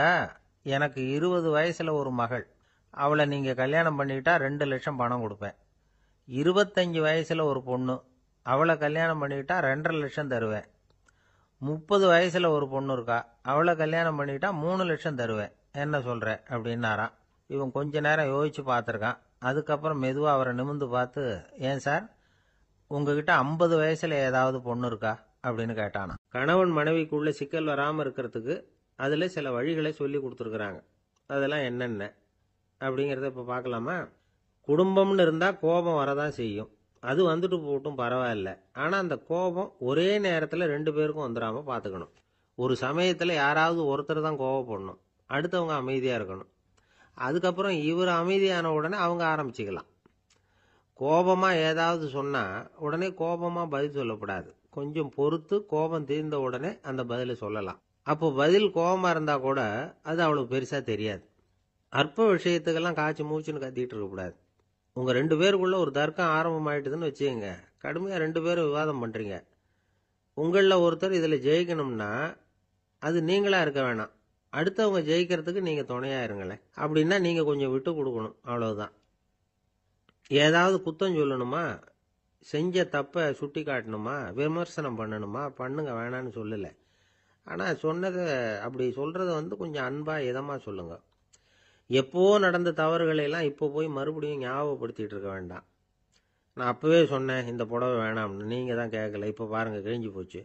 [SPEAKER 1] எனக்கு 20 வயசுல ஒரு மகள். அவளை நீங்க கல்யாணம் பண்ணிக்கிட்டா 2 லட்சம் பணம் கொடுப்பேன். 25 வயசுல ஒரு பொண்ணு. அவளை கல்யாணம் பண்ணிக்கிட்டா 2.5 லட்சம் தருவேன். 30 வயசுல ஒரு பொண்ணு இருக்கா. அவளை கல்யாணம் பண்ணிக்கிட்டா 3 லட்சம் தருவேன். என்ன சொல்ற அப்படின்னாராம். இவன் கொஞ்ச நேரம் யோசிச்சு பார்த்துருக்கான். அதுக்கப்புறம் மெதுவா அவரை நிமிர்ந்து பார்த்து, ஏன் சார், உங்ககிட்ட 50 வயசுல ஏதாவது பொண்ணு இருக்கா அப்படின்னு கேட்டானா. கணவன் மனைவிக்குள்ள சிக்கல் வராம இருக்கிறதுக்கு அதுல சில வழிகளை சொல்லி கொடுத்துருக்குறாங்க. அதெல்லாம் என்னென்ன அப்படிங்கிறத இப்ப பார்க்கலாமா? குடும்பம்னு இருந்தா கோபம் வரதான் செய்யும். அது வந்துட்டு போட்டும் பரவாயில்ல. ஆனா அந்த கோபம் ஒரே நேரத்துல 2 பேருக்கும் வந்துடாம பாத்துக்கணும். ஒரு சமயத்துல யாராவது ஒருத்தர் தான் கோபப்படணும், அடுத்தவங்க அமைதியா இருக்கணும். அதுக்கப்புறம் இவர் அமைதியான உடனே அவங்க ஆரம்பிச்சுக்கலாம். கோபமா ஏதாவது சொன்னா உடனே கோபமா பதில் சொல்லக்கூடாது. கொஞ்சம் பொறுத்து கோபம் தீர்ந்த உடனே அந்த பதிலை சொல்லலாம். அப்போ பதில் கோபமா இருந்தா கூட அது அவ்வளவு பெருசா தெரியாது. அற்ப விஷயத்துக்கெல்லாம் காய்ச்சி மூச்சுன்னு கத்திட்டு இருக்கக்கூடாது. உங்க 2 பேருக்குள்ள ஒரு தர்க்கம் ஆரம்பம் ஆயிட்டுதுன்னு வச்சுக்கோங்க. கடுமையா 2 பேரும் விவாதம் பண்றீங்க. உங்கள ஒருத்தர் இதுல ஜெயிக்கணும்னா அது நீங்களா இருக்க வேணாம், அடுத்தவங்க ஜெயிக்கிறதுக்கு நீங்க துணையா இருங்களேன். அப்படின்னா நீங்க கொஞ்சம் விட்டு கொடுக்கணும், அவ்வளவுதான். ஏதாவது குத்தம் சொல்லணுமா, செஞ்ச தப்ப சுட்டி காட்டணுமா, விமர்சனம் பண்ணணுமா, பண்ணுங்க, வேணான்னு சொல்லல. ஆனா சொன்னதை அப்படி சொல்றத கொஞ்சம் அன்பா இதமா சொல்லுங்க. எப்போ நடந்த தவறுகளை எல்லாம் இப்போ போய் மறுபடியும் ஞாபகப்படுத்திட்டு இருக்க வேண்டாம். நான் அப்பவே சொன்னேன் இந்த புடவை வேணாம்னு, நீங்க தான் கேட்கல, இப்போ பாருங்க கிழிஞ்சு போச்சு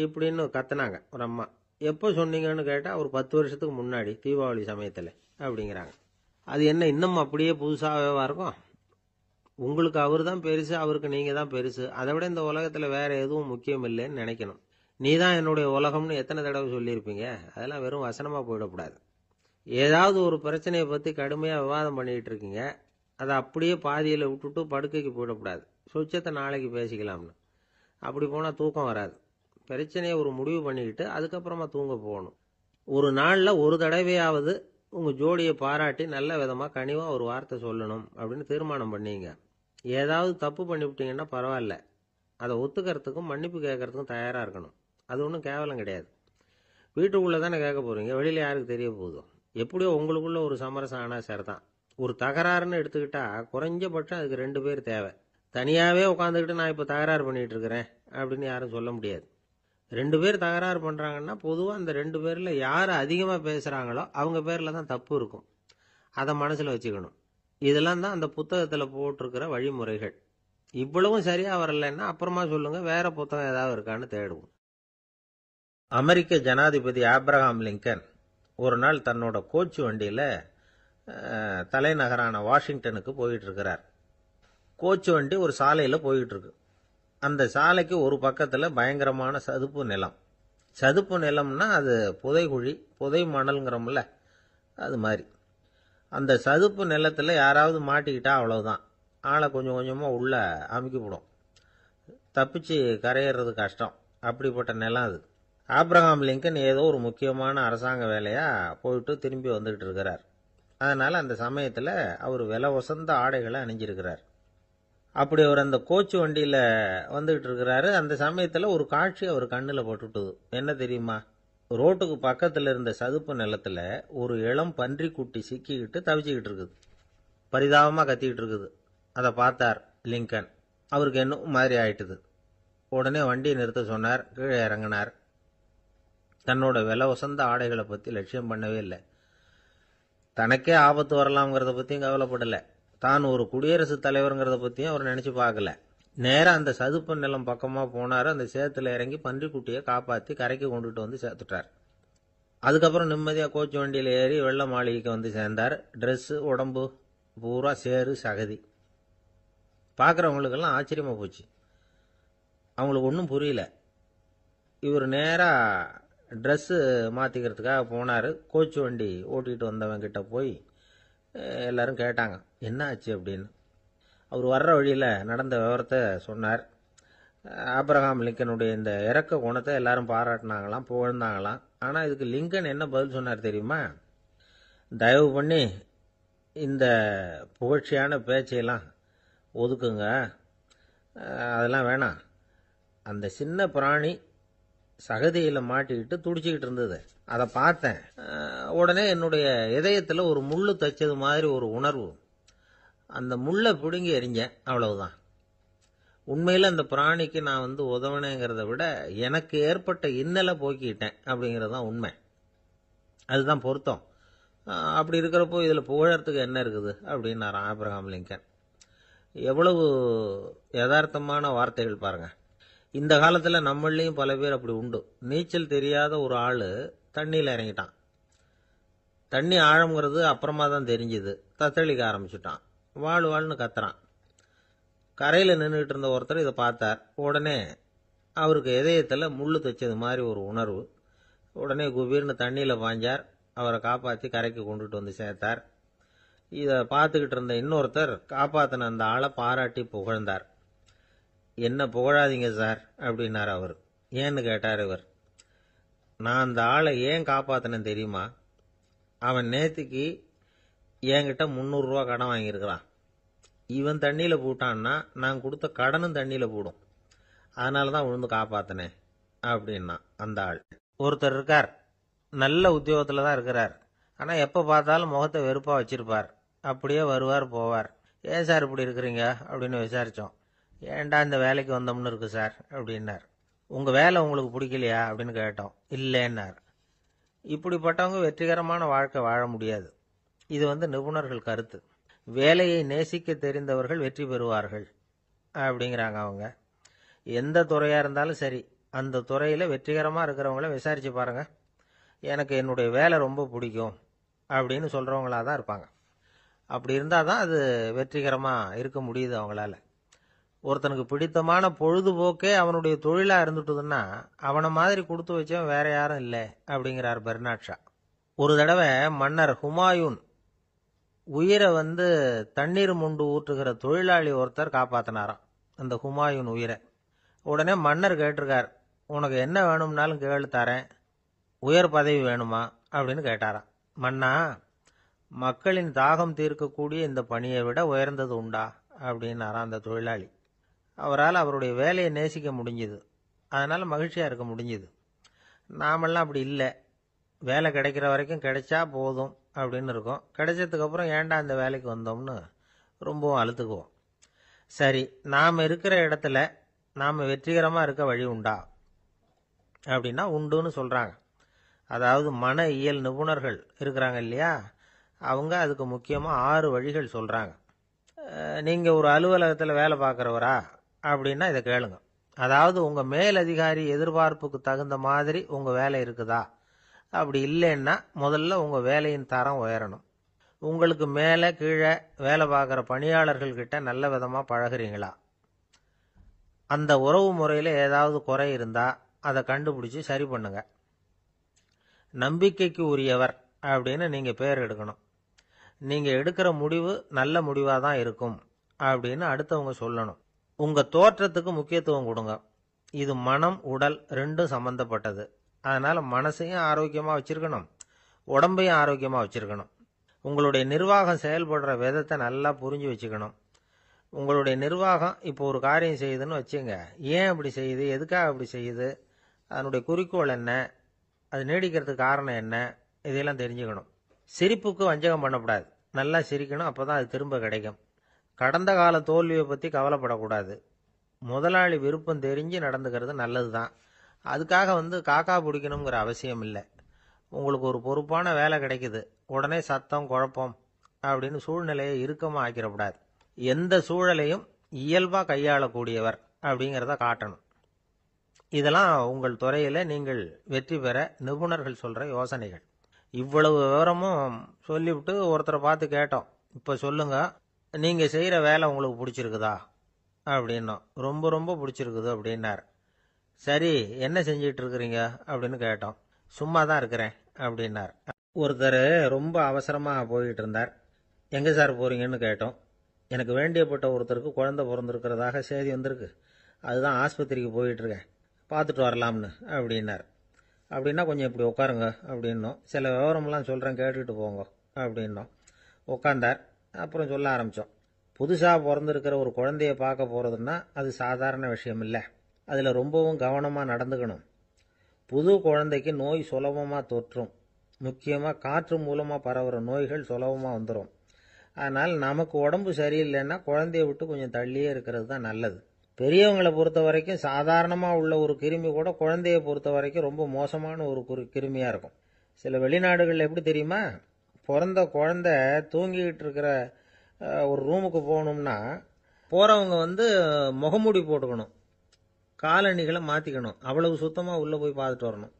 [SPEAKER 1] இப்படின்னு கத்துனாங்க ஒரு அம்மா. எப்போ சொன்னீங்கன்னு கேட்டா ஒரு 10 வருஷத்துக்கு முன்னாடி தீபாவளி சமயத்துல அப்படிங்கிறாங்க. அது என்ன இன்னும் அப்படியே புதுசாகவே இருக்கும்? உங்களுக்கு அவர் தான் பெருசு, அவருக்கு நீங்க தான் பெருசு. அதை விட இந்த உலகத்துல வேற எதுவும் முக்கியம் இல்லைன்னு நினைக்கணும். நீ தான் என்னுடைய உலகம்னு எத்தனை தடவை சொல்லியிருப்பீங்க? அதெல்லாம் வெறும் வசனமா போயிடக்கூடாது. ஏதாவது ஒரு பிரச்சனையை பத்தி கடுமையா விவாதம் பண்ணிட்டு இருக்கீங்க, அதை அப்படியே பாதியில விட்டுட்டு படுக்கைக்கு போயிடக்கூடாது. சொச்சத்தை நாளைக்கு பேசிக்கலாம்னு. அப்படி போனா தூக்கம் வராது. பிரச்சனையை ஒரு முடிவு பண்ணிக்கிட்டு அதுக்கப்புறமா தூங்க போகணும். ஒரு நாள்ல ஒரு தடவையாவது உங்க ஜோடியை பாராட்டி நல்ல விதமா கனிவா ஒரு வார்த்தை சொல்லணும் அப்படின்னு தீர்மானம் பண்ணீங்க. ஏதாவது தப்பு பண்ணிவிட்டீங்கன்னா பரவாயில்ல, அதை ஒத்துக்கிறதுக்கும் மன்னிப்பு கேட்கறதுக்கும் தயாரா இருக்கணும். அது ஒன்றும் கேவலம் கிடையாது. வீட்டுக்குள்ள தானே கேட்க போறீங்க, வெளியில யாருக்கு தெரிய போகுதோ? எப்படியோ உங்களுக்குள்ள ஒரு சமரசம் ஆனா சரிதான். ஒரு தகராறுன்னு எடுத்துக்கிட்டா குறைஞ்சபட்சம் அதுக்கு 2 பேர் தேவை. தனியாவே உட்காந்துக்கிட்டு நான் இப்ப தகராறு பண்ணிட்டு இருக்கிறேன் அப்படின்னு யாரும் சொல்ல முடியாது. 2 பேர் தகராறு பண்றாங்கன்னா பொதுவா அந்த 2 பேர்ல யாரு அதிகமா பேசுறாங்களோ அவங்க பேர்ல தான் தப்பு இருக்கும். அதை மனசுல வச்சுக்கணும். இதெல்லாம் தான் அந்த புத்தகத்துல போட்டிருக்கிற வழிமுறைகள். இவ்வளவும் சரியா வரலன்னா அப்புறமா சொல்லுங்க, வேற புத்தகம் ஏதாவது இருக்கான்னு தேடுவோம். அமெரிக்க ஜனாதிபதி ஆப்ரஹாம் லிங்கன் ஒரு நாள் தன்னோட கோச்சு வண்டியில தலைநகரான வாஷிங்டனுக்கு போயிட்டு இருக்கிறார். கோச்சு வண்டி ஒரு சாலையில போயிட்டு இருக்கு. அந்த சாலைக்கு ஒரு பக்கத்துல பயங்கரமான சதுப்பு நிலம். சதுப்பு நிலம்னா அது புதைகுழி, புதை மணல்ங்கிறோம்ல, அது மாதிரி. அந்த சதுப்பு நிலத்துல யாராவது மாட்டிக்கிட்டா அவ்வளவுதான், ஆளை கொஞ்சம் கொஞ்சமா உள்ள அமுக்கிவிடும். தப்பிச்சு கரையேறது கஷ்டம். அப்படிப்பட்ட நிலம் அது. ஆப்ரஹாம் லிங்கன் ஏதோ ஒரு முக்கியமான அரசாங்க வேலையா போயிட்டு திரும்பி வந்துகிட்டு இருக்கிறார். அதனால அந்த சமயத்துல அவர் விலை உசந்த ஆடைகளை அணிஞ்சிருக்கிறார். அப்படி அவர் அந்த கோச்சு வண்டியில வந்துகிட்டு இருக்கிறாரு. அந்த சமயத்துல ஒரு காட்சி அவர் கண்ணுல பட்டுட்டுது. என்ன தெரியுமா? ரோட்டுக்கு பக்கத்துல இருந்த சதுப்பு நிலத்துல ஒரு இளம் பன்றிக்குட்டி சிக்கிக்கிட்டு தவிச்சுக்கிட்டு இருக்குது. பரிதாபமா கத்திக்கிட்டு இருக்குது. அதை பார்த்தார் லிங்கன். அவருக்கு என்ன மாதிரி ஆயிட்டுது. உடனே வண்டியை நிறுத்த சொன்னார். கீழே இறங்கினார். தன்னோட விலை உசந்த ஆடைகளை பத்தி லட்சியம் பண்ணவே இல்லை. தனக்கே ஆபத்து வரலாம்ங்கிறத பத்தியும் கவலைப்படல. தான் ஒரு குடியரசுத் தலைவருங்கிறத பத்தியும் அவர் நினைச்சு பார்க்கல. நேரா அந்த சதுப்பு நிலம் பக்கமா போனாரு. அந்த சேத்துல இறங்கி பன்றிக்குட்டியை காப்பாத்தி கரைக்கு கொண்டுட்டு வந்து சேர்த்துட்டார். அதுக்கப்புறம் நிம்மதியா கோச்சு வண்டியில ஏறி வெள்ள மாளிகைக்கு வந்து சேர்ந்தார். ட்ரெஸ், உடம்பு பூரா சேறு சகதி. பார்க்குறவங்களுக்கெல்லாம் ஆச்சரியமா போச்சு. அவங்களுக்கு ஒன்றும் புரியல. இவர் நேரா ட்ரெஸ்ஸு மாற்றிக்கிறதுக்காக போனார். கோச்சு வண்டி ஓட்டிகிட்டு வந்தவன் கிட்ட போய் எல்லாரும் கேட்டாங்க என்ன ஆச்சு அப்படின்னு. அவர் வர்ற வழியில் நடந்த விவரத்தை சொன்னார். ஆப்ரஹாம் லிங்கனுடைய இந்த இறக்க குணத்தை எல்லாரும் பாராட்டினாங்களாம், புகழ்ந்தாங்களாம். ஆனால் இதுக்கு லிங்கன் என்ன பதில் சொன்னார் தெரியுமா? தயவு பண்ணி இந்த புகழ்ச்சியான பேச்சையெல்லாம் ஒதுக்குங்க, அதெல்லாம் வேணாம். அந்த சின்ன பிராணி சகதியில் மாட்டிக்கிட்டு துடிச்சிக்கிட்டு இருந்தது. அதை பார்த்தேன். உடனே என்னுடைய இதயத்தில் ஒரு முள்ளு தைச்சது மாதிரி ஒரு உணர்வு. அந்த முள்ளை பிடுங்கி எறிஞ்சேன், அவ்வளவுதான். உண்மையில் அந்த பிராணிக்கு நான் உதவினேங்கிறத விட எனக்கு ஏற்பட்ட இன்னலை போக்கிட்டேன் அப்படிங்கிறது தான் உண்மை. அதுதான் பொருத்தம். அப்படி இருக்கிறப்போ இதில் புகழறதுக்கு என்ன இருக்குது அப்படின்னாராம் ஆபிரகாம் லிங்கன். எவ்வளவு யதார்த்தமான வார்த்தைகள் பாருங்க. இந்த காலத்தில் நம்மளையும் பல பேர் அப்படி உண்டு. நீச்சல் தெரியாத ஒரு ஆள் தண்ணியில் இறங்கிட்டான். தண்ணி ஆழம்ங்கிறது அப்புறமா தான் தெரிஞ்சுது. தத்தளிக்க ஆரம்பிச்சுட்டான். வாழ்னு கத்துறான். கரையில் நின்றுட்டு இருந்த ஒருத்தர் இதை பார்த்தார். உடனே அவருக்கு இதயத்தில் முள்ளு தைச்சது மாதிரி ஒரு உணர்வு. உடனே குபீர்னு தண்ணியில் பாஞ்சார். அவரை காப்பாற்றி கரைக்கு கொண்டுட்டு வந்து சேர்த்தார். இதை பார்த்துக்கிட்டு இருந்த இன்னொருத்தர் காப்பாற்றின அந்த ஆளை பாராட்டி புகழ்ந்தார். என்ன புகழாதீங்க சார் அப்படின்னார் அவர். ஏன்னு கேட்டார் இவர். நான் அந்த ஆளை ஏன் காப்பாற்றினேன் தெரியுமா? அவன் நேற்றுக்கு என்கிட்ட 300 ரூபா கடன் வாங்கியிருக்கிறான். இவன் தண்ணியில் போட்டான்னா நான் கொடுத்த கடனும் தண்ணியில் போடும். அதனால தான் விழுந்து காப்பாற்றினேன் அப்படின்னா அந்த ஆள். ஒருத்தர் இருக்கார், நல்ல உத்தியோகத்தில் தான் இருக்கிறார். ஆனால் எப்போ பார்த்தாலும் முகத்தை வெறுப்பாக வச்சிருப்பார். அப்படியே வருவார் போவார். ஏன் சார் இப்படி இருக்கிறீங்க அப்படின்னு விசாரித்தோம். ஏன்டா இந்த வேலைக்கு வந்தோம்னு இருக்கு சார் அப்படின்னார். உங்கள் வேலை உங்களுக்கு பிடிக்கலையா அப்படின்னு கேட்டோம். இல்லைன்னார். இப்படிப்பட்டவங்க வெற்றிகரமான வாழ்க்கை வாழ முடியாது. இது நிபுணர்கள் கருத்து. வேலையை நேசிக்க தெரிந்தவர்கள் வெற்றி பெறுவார்கள் அப்படிங்கிறாங்க அவங்க. எந்த துறையாக இருந்தாலும் சரி, அந்த துறையில் வெற்றிகரமாக இருக்கிறவங்கள விசாரித்து பாருங்க. எனக்கு என்னுடைய வேலை ரொம்ப பிடிக்கும் அப்படின்னு சொல்கிறவங்களாக தான் இருப்பாங்க. அப்படி இருந்தால் தான் அது வெற்றிகரமாக இருக்க முடியுது அவங்களால. ஒருத்தனுக்கு பிடித்தமான பொழுதுபோக்கே அவனுடைய தொழிலாக இருந்துட்டுதுன்னா அவனை மாதிரி கொடுத்து வச்சவன் வேற யாரும் இல்லை அப்படிங்கிறார் பெர்னாட் ஷா. ஒரு தடவை மன்னர் ஹுமாயூன் உயிரை தண்ணீர் முண்டு ஊற்றுகிற தொழிலாளி ஒருத்தர் காப்பாற்றினாராம் அந்த ஹுமாயூன் உயிரை. உடனே மன்னர் கேட்டிருக்கார், உனக்கு என்ன வேணும்னாலும் கேளு தரேன், உயர் பதவி வேணுமா அப்படின்னு கேட்டாராம். மன்னா, மக்களின் தாகம் தீர்க்கக்கூடிய இந்த பணியை விட உயர்ந்தது உண்டா அப்படின்னாராம் அந்த தொழிலாளி. அவரால் அவருடைய வேலையை நேசிக்க முடிஞ்சுது. அதனால் மகிழ்ச்சியாக இருக்க முடிஞ்சுது. நாமெல்லாம் அப்படி இல்லை. வேலை கிடைக்கிற வரைக்கும் கிடைச்சா போதும் அப்படின்னு இருக்கோம். கிடைச்சதுக்கப்புறம் ஏன்டா இந்த வேலைக்கு வந்தோம்னு ரொம்பவும் அழுத்துக்குவோம். சரி, நாம் இருக்கிற இடத்துல நாம் வெற்றிகரமாக இருக்க வழி உண்டா அப்படின்னா உண்டுன்னு சொல்கிறாங்க. அதாவது மன இயல் நிபுணர்கள் இருக்கிறாங்க இல்லையா, அவங்க அதுக்கு முக்கியமாக 6 வழிகள் சொல்கிறாங்க. நீங்கள் ஒரு அலுவலகத்தில் வேலை பார்க்குறவரா அப்படின்னா இதை கேளுங்க. அதாவது உங்கள் மேலதிகாரி எதிர்பார்ப்புக்கு தகுந்த மாதிரி உங்கள் வேலை இருக்குதா? அப்படி இல்லைன்னா முதல்ல உங்கள் வேலையின் தரம் உயரணும். உங்களுக்கு மேலே கீழே வேலை பார்க்குற பணியாளர்கள்கிட்ட நல்ல விதமாக பழகிறீங்களா? அந்த உறவு முறையில் ஏதாவது குறை இருந்தால் அதை கண்டுபிடிச்சி சரி பண்ணுங்க. நம்பிக்கைக்கு உரியவர் அப்படின்னு நீங்கள் பேர் எடுக்கணும். நீங்கள் எடுக்கிற முடிவு நல்ல முடிவாக தான் இருக்கும் அப்படின்னு அடுத்தவங்க சொல்லணும். உங்கள் தோற்றத்துக்கு முக்கியத்துவம் கொடுங்க. இது மனம் உடல் ரெண்டும் சம்பந்தப்பட்டது. அதனால் மனசையும் ஆரோக்கியமாக வச்சுருக்கணும், உடம்பையும் ஆரோக்கியமாக வச்சுருக்கணும். உங்களுடைய நிர்வாகம் செயல்படுற விதத்தை நல்லா புரிஞ்சு வச்சுக்கணும். உங்களுடைய நிர்வாகம் இப்போ ஒரு காரியம் செய்யுதுன்னு வச்சுங்க, ஏன் அப்படி செய்யுது, எதுக்காக அப்படி செய்யுது, அதனுடைய குறிக்கோள் என்ன, அது நீடிக்கிறதுக்கு காரணம் என்ன, இதையெல்லாம் தெரிஞ்சுக்கணும். சிரிப்புக்கு வஞ்சகம் பண்ணக்கூடாது. நல்லா சிரிக்கணும், அப்போ தான் அது திரும்ப கிடைக்கும். கடந்த கால தோல்வியை பற்றி கவலைப்படக்கூடாது. முதலாளி விருப்பம் தெரிஞ்சு நடந்துக்கிறது நல்லது தான். அதுக்காக காக்கா பிடிக்கணுங்கிற அவசியம் இல்லை. உங்களுக்கு ஒரு பொறுப்பான வேலை கிடைக்குது, உடனே சத்தம் குழப்பம் அப்படின்னு சூழ்நிலையை இறுக்கமாக ஆக்கிடக்கூடாது. எந்த சூழலையும் இயல்பாக கையாளக்கூடியவர் அப்படிங்கிறத காட்டணும். இதெல்லாம் உங்கள் துறையில் நீங்கள் வெற்றி பெற நிபுணர்கள் சொல்கிற யோசனைகள். இவ்வளவு விவரமும் சொல்லிவிட்டு ஒருத்தரை பார்த்து கேட்டோம், இப்போ சொல்லுங்க, நீங்கள் செய்கிற வேலை உங்களுக்கு பிடிச்சிருக்குதா அப்படின்னோம். ரொம்ப ரொம்ப பிடிச்சிருக்குது அப்படின்னார். சரி, என்ன செஞ்சிட்டு இருக்கிறீங்க அப்படின்னு கேட்டோம். சும்மா தான் இருக்கிறேன் அப்படின்னார். ஒருத்தர் ரொம்ப அவசரமாக போயிட்டு இருந்தார். எங்கே சார் போகிறீங்கன்னு கேட்டோம். எனக்கு வேண்டியப்பட்ட ஒருத்தருக்கு குழந்தை பிறந்திருக்கிறதாக செய்தி வந்திருக்கு, அதுதான் ஆஸ்பத்திரிக்கு போயிட்டுருக்கேன், பார்த்துட்டு வரலாம்னு அப்படின்னார். அப்படின்னா கொஞ்சம் இப்படி உட்காருங்க அப்படின்னோம். சில விவரமெல்லாம் சொல்கிறேன், கேட்டுக்கிட்டு போங்க அப்படின்னோம். உட்காந்தார். அப்புறம் சொல்ல ஆரம்பித்தோம். புதுசாக பிறந்திருக்கிற ஒரு குழந்தைய பார்க்க போகிறதுன்னா அது சாதாரண விஷயம் இல்லை. அதில் ரொம்பவும் கவனமாக நடந்துக்கணும். புது குழந்தைக்கு நோய் சுலபமாக தொற்றும். முக்கியமாக காற்று மூலமாக பரவுற நோய்கள் சுலபமாக வந்துடும். அதனால் நமக்கு உடம்பு சரியில்லைன்னா குழந்தைய விட்டு கொஞ்சம் தள்ளியே இருக்கிறது தான் நல்லது. பெரியவங்களை பொறுத்த வரைக்கும் சாதாரணமாக உள்ள ஒரு கிருமி கூட குழந்தைய பொறுத்த வரைக்கும் ரொம்ப மோசமான ஒரு கிருமியாக இருக்கும். சில வெளிநாடுகளில் எப்படி தெரியுமா, பிறந்த குழந்தை தூங்கிக்கிட்டு இருக்கிற ஒரு ரூமுக்கு போகணும்னா போகிறவங்க முகமூடி போட்டுக்கணும், காலணிகளை மாற்றிக்கணும், அவ்வளவு சுத்தமாக உள்ளே போய் பார்த்துட்டு வரணும்.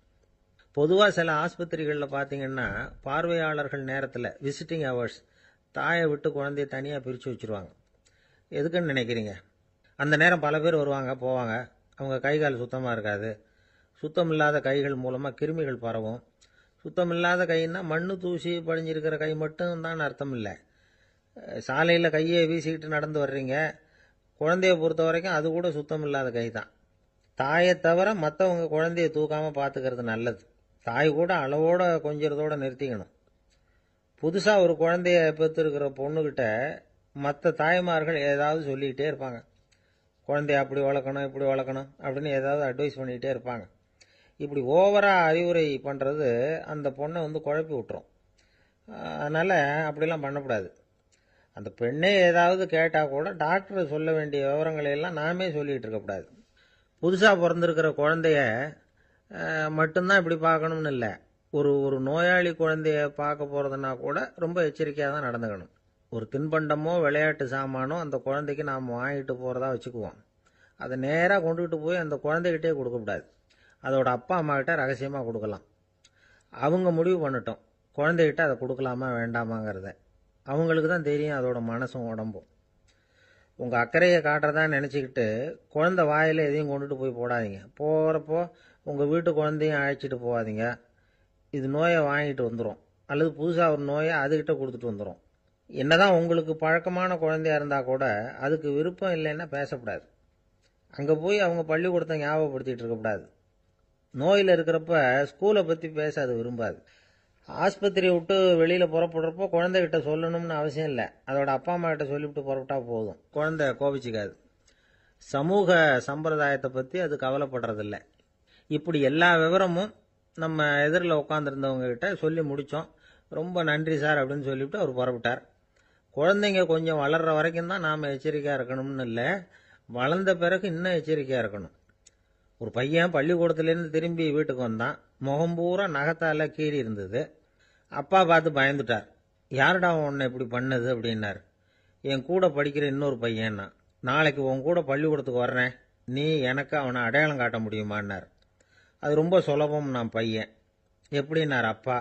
[SPEAKER 1] பொதுவாக சில ஆஸ்பத்திரிகளில் பார்த்தீங்கன்னா பார்வையாளர்கள் நேரத்தில் விசிட்டிங் ஹவர்ஸ் தாயை விட்டு குழந்தைய தனியாக பிரித்து வச்சுருவாங்க. எதுக்குன்னு நினைக்கிறீங்க? அந்த நேரம் பல பேர் வருவாங்க போவாங்க, அவங்க கை கால் சுத்தமாக இருக்காது. சுத்தம் இல்லாத கைகள் மூலமாக கிருமிகள் பரவும். சுத்தம் இல்லாத கைன்னா மண்ணு தூசி படிஞ்சிருக்கிற கை மட்டும் தான் அர்த்தம் இல்லை. சாலையில் கையை வீசிக்கிட்டு நடந்து வர்றீங்க, குழந்தைய பொறுத்த வரைக்கும் அது கூட சுத்தம் இல்லாத கை தான். தாயை தவிர மற்றவங்க குழந்தைய தூக்காமல் பார்த்துக்கிறது நல்லது. தாய் கூட அளவோட கொஞ்சிறதோட நிறுத்திக்கணும். புதுசாக ஒரு குழந்தைய பெற்றிருக்கிற பொண்ணுக்கிட்ட மற்ற தாய்மார்கள் ஏதாவது சொல்லிக்கிட்டே இருப்பாங்க. குழந்தைய அப்படி வளர்க்கணும் இப்படி வளர்க்கணும் அப்படின்னு ஏதாவது அட்வைஸ் பண்ணிக்கிட்டே இருப்பாங்க. இப்படி ஓவராக அறிவுரை பண்ணுறது அந்த பொண்ணை குழப்பி விட்டுரும். அதனால் அப்படிலாம் பண்ணக்கூடாது. அந்த பெண்ணே ஏதாவது கேட்டால் கூட டாக்டர் சொல்ல வேண்டிய விவரங்களை எல்லாம் நாமே சொல்லிகிட்டு இருக்கக்கூடாது. புதுசாக பிறந்திருக்கிற குழந்தைய மட்டும்தான் இப்படி பார்க்கணும்னு இல்லை. ஒரு நோயாளி குழந்தைய பார்க்க போகிறதுனா கூட ரொம்ப எச்சரிக்கையாக தான் நடந்துக்கணும். ஒரு தின்பண்டமோ விளையாட்டு சாமானோ அந்த குழந்தைக்கு நாம் வாங்கிட்டு போகிறதா வச்சுக்குவோம். அதை நேராக கொண்டுகிட்டு போய் அந்த குழந்தைகிட்டே கொடுக்கக்கூடாது. அதோட அப்பா அம்மாக்கிட்ட ரகசியமாக கொடுக்கலாம். அவங்க முடிவு பண்ணட்டும் குழந்தைகிட்ட அதை கொடுக்கலாமா வேண்டாமாங்கிறத. அவங்களுக்கு தான் தெரியும் அதோட மனசும் உடம்பும். உங்கள் அக்கறையை காட்டுறதா நினச்சிக்கிட்டு குழந்தை வாயில் எதையும் கொண்டுட்டு போய் போடாதீங்க. போகிறப்போ உங்கள் வீட்டு குழந்தையும் அழைச்சிட்டு போகாதீங்க. இது நோயை வாங்கிட்டு வந்துடும், அல்லது புதுசாக ஒரு நோயை அதுகிட்ட கொடுத்துட்டு வந்துடும். என்னதான் உங்களுக்கு பழக்கமான குழந்தையா இருந்தால் கூட அதுக்கு விருப்பம் இல்லைன்னா பேசக்கூடாது. அங்கே போய் அவங்க பள்ளிக்கூடத்தை ஞாபகப்படுத்திகிட்டு இருக்கக்கூடாது. நோயில் இருக்கிறப்ப ஸ்கூலை பற்றி பேச அது விரும்பாது. ஆஸ்பத்திரியை விட்டு வெளியில் புறப்படுறப்போ குழந்தைகிட்ட சொல்லணும்னு அவசியம் இல்லை. அதோட அப்பா அம்மா கிட்ட சொல்லிவிட்டு புறப்பட்டா போதும், குழந்தை கோபிச்சிக்காது. சமூக சம்பிரதாயத்தை பற்றி அது கவலைப்படுறதில்ல. இப்படி எல்லா விவரமும் நம்ம எதிரில் உட்காந்துருந்தவங்க கிட்ட சொல்லி முடித்தோம். ரொம்ப நன்றி சார் அப்படின்னு சொல்லிவிட்டு அவர் புறப்பட்டார். குழந்தைங்க கொஞ்சம் வளர்கிற வரைக்கும் தான் நாம் எச்சரிக்கையாக இருக்கணும்னு இல்லை, வளர்ந்த பிறகு இன்னும் எச்சரிக்கையாக இருக்கணும். ஒரு பையன் பள்ளிக்கூடத்துலேருந்து திரும்பி வீட்டுக்கு வந்தான். முகம் பூரா நகத்தால் கீறி இருந்தது. அப்பா பார்த்து பயந்துட்டார். யாருடா உன்னை இப்படி பண்ணது அப்படின்னார். என் கூட படிக்கிற இன்னொரு பையன்னா. நாளைக்கு உன் கூட பள்ளிக்கூடத்துக்கு வர்றேன், நீ எனக்கு அவனை அடையாளம் காட்ட முடியுமான்னார். அது ரொம்ப சுலபம் நான் பையன். எப்படின்னார் அப்பா.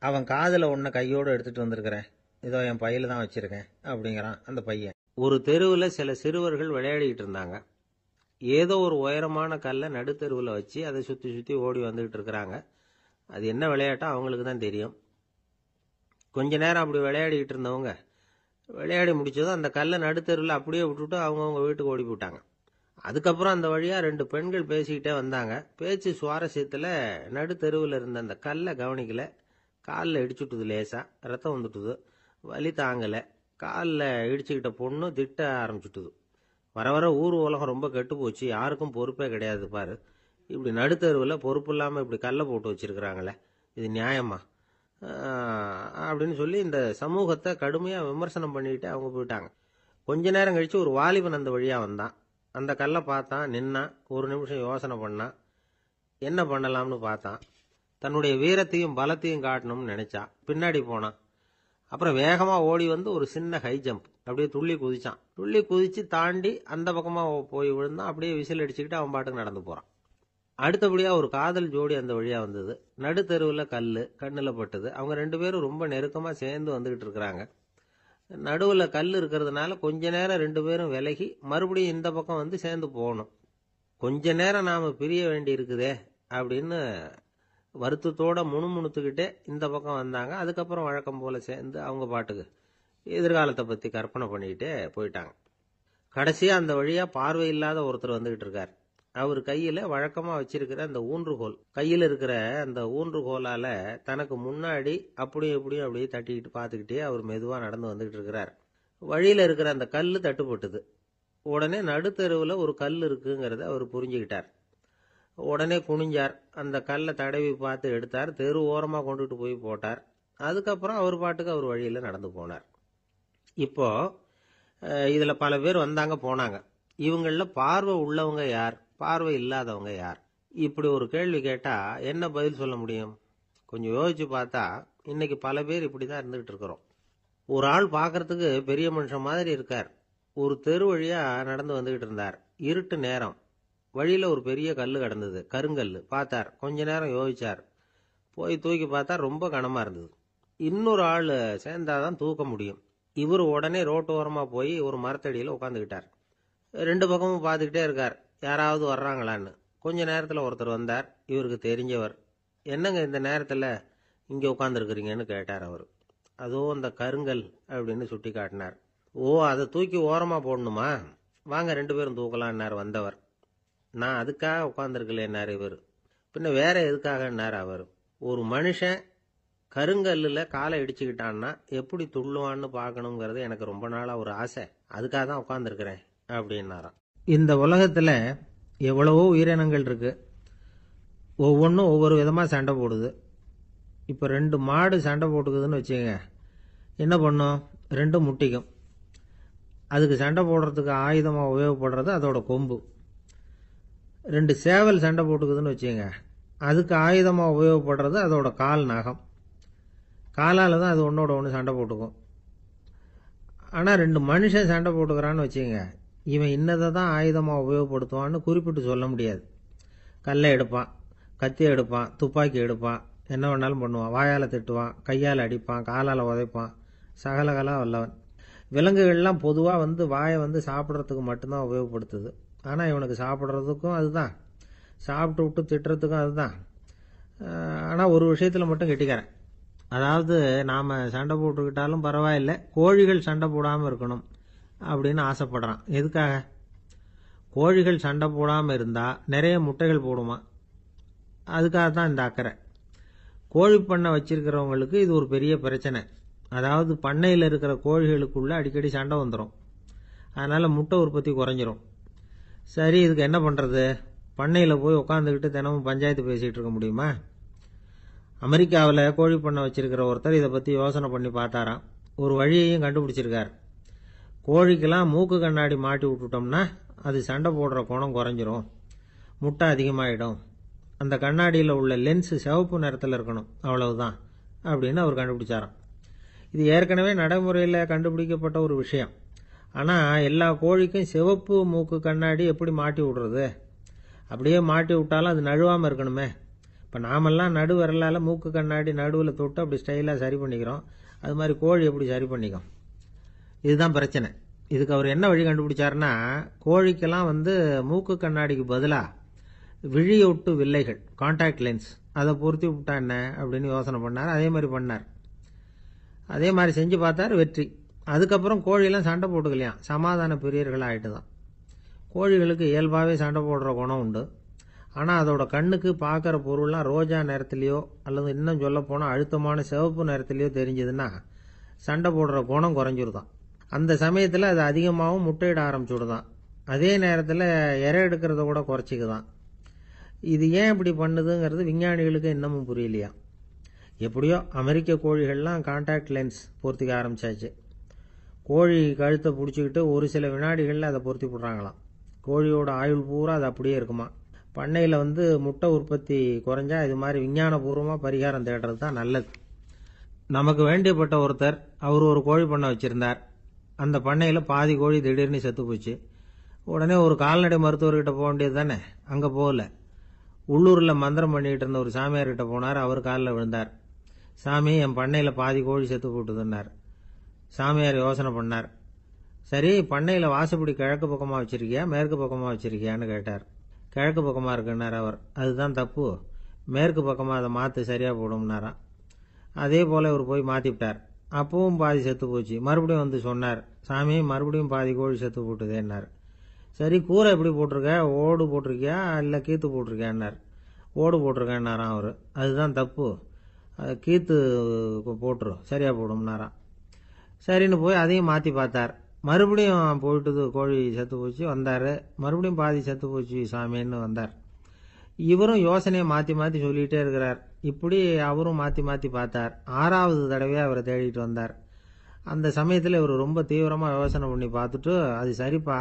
[SPEAKER 1] அவன் காதில் ஒன்றை கையோடு எடுத்துகிட்டு வந்திருக்கிறேன், இதோ என் பையில தான் வச்சுருக்கேன் அப்படிங்கிறான் அந்த பையன். ஒரு தெருவில் சில சிறுவர்கள் விளையாடிக்கிட்டு இருந்தாங்க. ஏதோ ஒரு உயரமான கல்லை நடுத்தெருவில் வச்சு அதை சுற்றி சுற்றி ஓடி வந்துக்கிட்டு இருக்கிறாங்க. அது என்ன விளையாட்டோ அவங்களுக்கு தான் தெரியும். கொஞ்ச நேரம் அப்படி விளையாடிக்கிட்டு இருந்தவங்க விளையாடி முடிச்சதும் அந்த கல்லை நடுத்தெருவில் அப்படியே விட்டுட்டு அவங்கவுங்க வீட்டுக்கு ஓடி போட்டாங்க. அதுக்கப்புறம் அந்த வழியாக 2 பெண்கள் பேசிக்கிட்டே வந்தாங்க. பேச்சு சுவாரஸ்யத்தில் நடுத்தெருவில் இருந்த அந்த கல்லை கவனிக்கல. காலில் இடிச்சுட்டுது, லேசாக ரத்தம் வந்துட்டுது, வலி தாங்கலை. காலில் இடிச்சுக்கிட்ட பொண்ணு திட்ட ஆரம்பிச்சுட்டுது. வர வர ஊர் உலகம் ரொம்ப கெட்டு போச்சு, யாருக்கும் பொறுப்பே கிடையாது பாரு, இப்படி நடுத்தருவில் பொறுப்பு இல்லாமல் இப்படி கல்லை போட்டு வச்சிருக்கிறாங்களே, இது நியாயமா அப்படின்னு சொல்லி இந்த சமூகத்தை கடுமையாக விமர்சனம் பண்ணிக்கிட்டு அவங்க போயிட்டாங்க. கொஞ்ச நேரம் கழித்து ஒரு வாலிபன் அந்த வழியாக வந்தான். அந்த கல்லை பார்த்தான், நின்னான், ஒரு நிமிஷம் யோசனை பண்ணான், என்ன பண்ணலாம்னு பார்த்தான். தன்னுடைய வீரத்தையும் பலத்தையும் காட்டணும்னு நினைச்சான். பின்னாடி போனான். அப்புறம் வேகமாக ஓடி வந்து ஒரு சின்ன ஹை ஜம்ப் அப்படியே துள்ளி குதிச்சான். துள்ளி குதிச்சு தாண்டி அந்த பக்கமாக போய் விழுந்தான். அப்படியே விசில் அடிச்சுக்கிட்டு அவன் பாட்டுக்கு நடந்து போகிறான். அடுத்தபடியாக ஒரு காதல் ஜோடி அந்த வழியாக வந்தது. நடுத்தெருவில் கல் கண்ணில் பட்டது. அவங்க 2 பேரும் ரொம்ப நெருக்கமாக சேர்ந்து வந்துக்கிட்டு இருக்கிறாங்க. நடுவில் கல் இருக்கிறதுனால கொஞ்ச நேரம் 2 பேரும் விலகி மறுபடியும் இந்த பக்கம் வந்து சேர்ந்து போகணும். கொஞ்ச நேரம் நாம் பிரிய வேண்டி இருக்குதே அப்படின்னு வருத்தத்தோட முணுமுணுத்துக்கிட்டே இந்த பக்கம் வந்தாங்க. அதுக்கப்புறம் வழக்கம் போல் சேர்ந்து அவங்க பாட்டுக்கு எதிர்காலத்தை பற்றி கற்பனை பண்ணிக்கிட்டே போயிட்டாங்க. கடைசியாக அந்த வழியாக பார்வை இல்லாத ஒருத்தர் வந்துக்கிட்டு இருக்கார். அவர் கையில் வழக்கமாக வச்சிருக்கிற அந்த ஊன்றுகோல், கையில் இருக்கிற அந்த ஊன்றுகோலால் தனக்கு முன்னாடி அப்படியும் இப்படியும் அப்படியே தட்டிக்கிட்டு பார்த்துக்கிட்டே அவர் மெதுவாக நடந்து வந்துக்கிட்டு இருக்கிறார். வழியில் இருக்கிற அந்த கல் தட்டுப்பட்டுது. உடனே நடுத்தெருவில் ஒரு கல் இருக்குங்கிறத அவர் புரிஞ்சுக்கிட்டார். உடனே குனிஞ்சார், அந்த கல்லை தடவி பார்த்து எடுத்தார், தெரு ஓரமாக கொண்டுட்டு போய் போட்டார். அதுக்கப்புறம் அவர் பாட்டுக்கு அவர் வழியில் நடந்து போனார். இப்போ இதில் பல பேர் வந்தாங்க போனாங்க. இவங்களில் பார்வை உள்ளவங்க யார், பார்வை இல்லாதவங்க யார்? இப்படி ஒரு கேள்வி கேட்டால் என்ன பதில் சொல்ல முடியும்? கொஞ்சம் யோசிச்சு பார்த்தா இன்னைக்கு பல பேர் இப்படி தான் இருந்துகிட்டு இருக்கிறோம். ஒரு ஆள் பார்க்கறதுக்கு பெரிய மனுஷன் மாதிரி இருக்கார். ஒரு தெரு வழியாக நடந்து வந்துகிட்டு இருந்தார். இருட்டு நேரம். வழியில் ஒரு பெரிய கல் கிடந்தது, கருங்கல். பார்த்தார், கொஞ்ச நேரம் யோசிச்சார். போய் தூக்கி பார்த்தா ரொம்ப கனமாக இருந்தது. இன்னொரு ஆள் சேர்ந்தாதான் தூக்க முடியும். இவர் உடனே ரோட்டு ஓரமாக போய் ஒரு மரத்தடியில் உட்காந்துக்கிட்டார். ரெண்டு பக்கமும் பார்த்துக்கிட்டே இருக்கார், யாராவது வர்றாங்களான்னு. கொஞ்ச நேரத்தில் ஒருத்தர் வந்தார், இவருக்கு தெரிஞ்சவர். என்னங்க இந்த நேரத்தில் இங்கே உட்காந்துருக்குறீங்கன்னு கேட்டார் அவர். அதோ அந்த கருங்கல் அப்படின்னு சுட்டி காட்டினார். ஓ, அதை தூக்கி ஓரமாக போடணுமா? வாங்க ரெண்டு பேரும் தூக்கலான்னார் வந்தவர். நான் அதுக்காக உட்காந்துருக்கலேன்னார் இவர். பின்ன வேற எதுக்காகன்னார் அவர். ஒரு மனுஷன் கருங்கல்லில் காலை இடிச்சுக்கிட்டான்னா எப்படி துள்ளுவான்னு பார்க்கணுங்கிறது எனக்கு ரொம்ப நாளாக ஒரு ஆசை. அதுக்காக தான் உட்காந்துருக்கிறேன் அப்படின்னாராம். இந்த உலகத்தில் எவ்வளவோ உயிரினங்கள் இருக்கு. ஒவ்வொன்றும் ஒவ்வொரு விதமாக சண்டை போடுது. இப்போ ரெண்டு மாடு சண்டை போட்டுக்குதுன்னு வச்சுக்கோங்க, என்ன பண்ணும்? ரெண்டும் முட்டிக்கும். அதுக்கு சண்டை போடுறதுக்கு ஆயுதமாக உபயோகப்படுறது அதோட கொம்பு. ரெண்டு சேவல் சண்டை போட்டுக்குதுன்னு வச்சுக்கோங்க, அதுக்கு ஆயுதமாக உபயோகப்படுறது அதோட கால் நகம். காலால் தான் அது ஒன்றோட ஒன்று சண்டை போட்டுக்கும். ஆனால் ரெண்டு மனுஷன் சண்டை போட்டுக்கிறான்னு வச்சுக்கோங்க, இவன் இன்னதை தான் ஆயுதமாக உபயோகப்படுத்துவான்னு குறிப்பிட்டு சொல்ல முடியாது. கல்லை எடுப்பான், கத்தி எடுப்பான், துப்பாக்கி எடுப்பான், என்ன வேணாலும் பண்ணுவான். வாயால் திட்டுவான், கையால் அடிப்பான், காலால் உதைப்பான், சகலகலா வல்லவன். விலங்குகள்லாம் பொதுவாக வாயை சாப்பிட்றதுக்கு மட்டும்தான் உபயோகப்படுத்துது. ஆனால் இவனுக்கு சாப்பிட்றதுக்கும் அதுதான், சாப்பிட்டு விட்டு திட்டுறதுக்கும் அதுதான். ஆனால் ஒரு விஷயத்தில் மட்டும் கெட்டிக்கிறேன். அதாவது நாம் சண்டை போட்டுக்கிட்டாலும் பரவாயில்லை, கோழிகள் சண்டை போடாமல் இருக்கணும் அப்படின்னு ஆசைப்படுறான். எதுக்காக? கோழிகள் சண்டை போடாமல் இருந்தால் நிறைய முட்டைகள் போடுமா, அதுக்காக தான் இந்த அக்கறை. கோழி பண்ணை வச்சிருக்கிறவங்களுக்கு இது ஒரு பெரிய பிரச்சனை. அதாவது பண்ணையில் இருக்கிற கோழிகளுக்குள்ள அடிக்கடி சண்டை வந்துடும். அதனால் முட்டை உற்பத்தி குறைஞ்சிரும். சரி, இதுக்கு என்ன பண்ணுறது? பண்ணையில் போய் உட்காந்துக்கிட்டு தினமும் பஞ்சாயத்து பேசிகிட்டு இருக்க முடியுமா? அமெரிக்காவில் கோழி பண்ணை வச்சிருக்கிற ஒருத்தர் இதை பற்றி யோசனை பண்ணி பார்த்தாராம். ஒரு வழியையும் கண்டுபிடிச்சிருக்கார். கோழிக்கெல்லாம் மூக்கு கண்ணாடி மாட்டி விட்டுட்டோம்னா அது சண்டை போடுற குணம் குறைஞ்சிரும், முட்டை அதிகமாகிடும். அந்த கண்ணாடியில் உள்ள லென்ஸு சிவப்பு நிறத்தில் இருக்கணும், அவ்வளவுதான் அப்படின்னு அவர் கண்டுபிடிச்சாராம். இது ஏற்கனவே நடைமுறையில் கண்டுபிடிக்கப்பட்ட ஒரு விஷயம். ஆனால் எல்லா கோழிக்கும் சிவப்பு மூக்கு கண்ணாடி எப்படி மாட்டி விடுறது? அப்படியே மாட்டி விட்டாலும் அது நழுவாமல் இருக்கணுமே. இப்போ நாமெல்லாம் நடு விரலால் மூக்கு கண்ணாடி நடுவில் தொட்டு அப்படி ஸ்டைலாக சரி பண்ணிக்கிறோம். அது மாதிரி கோழி எப்படி சரி பண்ணிக்கும்? இதுதான் பிரச்சனை. இதுக்கு அவர் என்ன வழி கண்டுபிடிச்சாருன்னா, கோழிக்கெல்லாம் மூக்கு கண்ணாடிக்கு பதிலாக விழியொட்டு வில்லைகள், கான்டாக்ட் லென்ஸ், அதை பொருத்தி விட்டா என்ன அப்படின்னு யோசனை பண்ணார். அதே மாதிரி பண்ணார். அதே மாதிரி செஞ்சு பார்த்தார், வெற்றி. அதுக்கப்புறம் கோழியெல்லாம் சண்டை போட்டுக்கலையாம், சமாதான பிரியர்கள் ஆகிட்டு தான். கோழிகளுக்கு இயல்பாகவே சண்டை போடுற குணம் உண்டு. ஆனால் அதோட கண்ணுக்கு பார்க்குற பொருள்லாம் ரோஜா நிறத்துலையோ அல்லது இன்னும் சொல்ல போனால் அழுத்தமான சிவப்பு நிறத்துலையோ தெரிஞ்சதுன்னா சண்டை போடுற குணம் குறைஞ்சிருதான். அந்த சமயத்தில் அது அதிகமாகவும் முட்டையிட ஆரம்பிச்சுடுதான். அதே நேரத்தில் இறை எடுக்கிறத கூட குறைச்சிக்குதான். இது ஏன் இப்படி பண்ணுதுங்கிறது விஞ்ஞானிகளுக்கு இன்னமும் புரியலையா. எப்படியோ அமெரிக்க கோழிகள்லாம் கான்டாக்ட் லென்ஸ் பொருத்திக்க ஆரம்பிச்சாச்சு. கோழி கழுத்தை பிடிச்சிக்கிட்டு ஒரு சில வினாடிகளில் அதை பொருத்தி விட்றாங்களாம். கோழியோட ஆயுள் பூரா அது அப்படியே இருக்குமா. பண்ணையில் முட்டை உற்பத்தி குறைஞ்சா இது மாதிரி விஞ்ஞானபூர்வமாக பரிகாரம் தேடுறது தான் நல்லது. நமக்கு வேண்டியப்பட்ட ஒருத்தர், அவர் ஒரு கோழி பண்ணை வச்சுருந்தார். அந்த பண்ணையில் பாதி கோழி திடீர்னு செத்து போச்சு. உடனே ஒரு கால்நடை மருத்துவர்கிட்ட போக வேண்டியது தானே. அங்கே போகல. உள்ளூரில் மந்திரம் பண்ணிகிட்டு இருந்த ஒரு சாமியார்கிட்ட போனார். அவர் காலில் விழுந்தார். சாமி, என் பண்ணையில் பாதி கோழி செத்து போட்டுதுன்னார். சாமியார் யோசனை பண்ணார். சரி, பண்ணையில் வாசப்படி கிழக்கு பக்கமாக வச்சிருக்கியா மேற்கு பக்கமாக வச்சிருக்கியான்னு கேட்டார். கிழக்கு பக்கமாக இருக்குன்னார் அவர். அதுதான் தப்பு, மேற்கு பக்கமாக அதை மாற்று, சரியாக போடும்னாராம். அதே போல் இவர் போய் மாற்றிவிட்டார். அப்பவும் பாதி செத்து போச்சு. மறுபடியும் சொன்னார், சாமி மறுபடியும் பாதி கோழி செத்து போட்டுதேன்னார். சரி, கூரை எப்படி போட்டிருக்க, ஓடு போட்டிருக்கியா இல்லை கீத்து போட்டிருக்கியான்னார். ஓடு போட்டிருக்கேன்னாராம் அவர். அதுதான் தப்பு, கீத்து போட்டுரு, சரியாக போடும்னாராம். சரின்னு போய் அதையும் மாற்றி பார்த்தார். மறுபடியும் போயிட்டுது, கோழி செத்து போச்சு. வந்தார். மறுபடியும் பாதி செத்து போச்சு சாமின்னு வந்தார். இவரும் யோசனையை மாத்தி மாத்தி சொல்லிட்டே இருக்கிறார். இப்படி அவரும் மாத்தி மாத்தி பார்த்தார். 6வது தடவையா அவரை தேடிட்டு வந்தார். அந்த சமயத்துல இவர் ரொம்ப தீவிரமா யோசனை பண்ணி பார்த்துட்டு, அது சரிப்பா,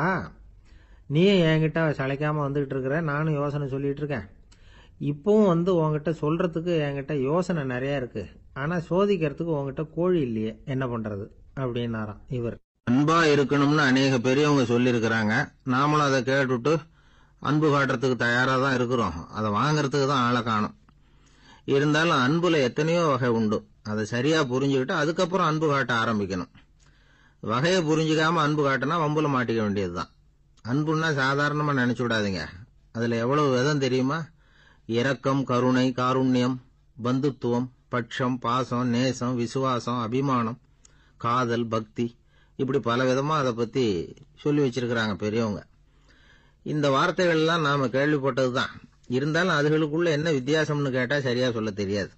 [SPEAKER 1] நீயும் என்கிட்ட சளைக்காம வந்துகிட்டு இருக்கிற, நானும் யோசனை சொல்லிட்டு இருக்கேன். இப்பவும் உங்ககிட்ட சொல்றதுக்கு என்கிட்ட யோசனை நிறைய இருக்கு. ஆனா சோதிக்கிறதுக்கு உங்ககிட்ட கோழி இல்லையே, என்ன பண்றது அப்படின்னாராம் இவர்.
[SPEAKER 2] அன்பா இருக்கணும்னு அநேக பெரியவங்க சொல்லி இருக்கிறாங்க. நாமளும் அதை கேட்டுட்டு அன்பு காட்டுறதுக்கு தயாரா தான் இருக்கிறோம். அதை வாங்கறதுக்கு தான் ஆளை காணும். இருந்தாலும் அன்புல எத்தனையோ வகை உண்டு. அதை சரியா புரிஞ்சுக்கிட்டு அதுக்கப்புறம் அன்பு காட்ட ஆரம்பிக்கணும். வகையை புரிஞ்சுக்காம அன்பு காட்டினா வம்புல மாட்டிக்க வேண்டியதுதான். அன்புன்னா சாதாரணமா நினைச்சு விடாதீங்க. அதுல எவ்வளவு விதம் தெரியுமா? இரக்கம், கருணை, காருண்யம், பந்துத்துவம், பட்சம், பாசம், நேசம், விசுவாசம், அபிமானம், காதல், பக்தி, இப்படி பல விதமா அதை பத்தி சொல்லி வச்சிருக்கிறாங்க பெரியவங்க. இந்த வார்த்தைகள் எல்லாம் நாம கேள்விப்பட்டதுதான். இருந்தாலும் அதுகளுக்குள்ள என்ன வித்தியாசம்னு கேட்டா சரியா சொல்ல தெரியாது.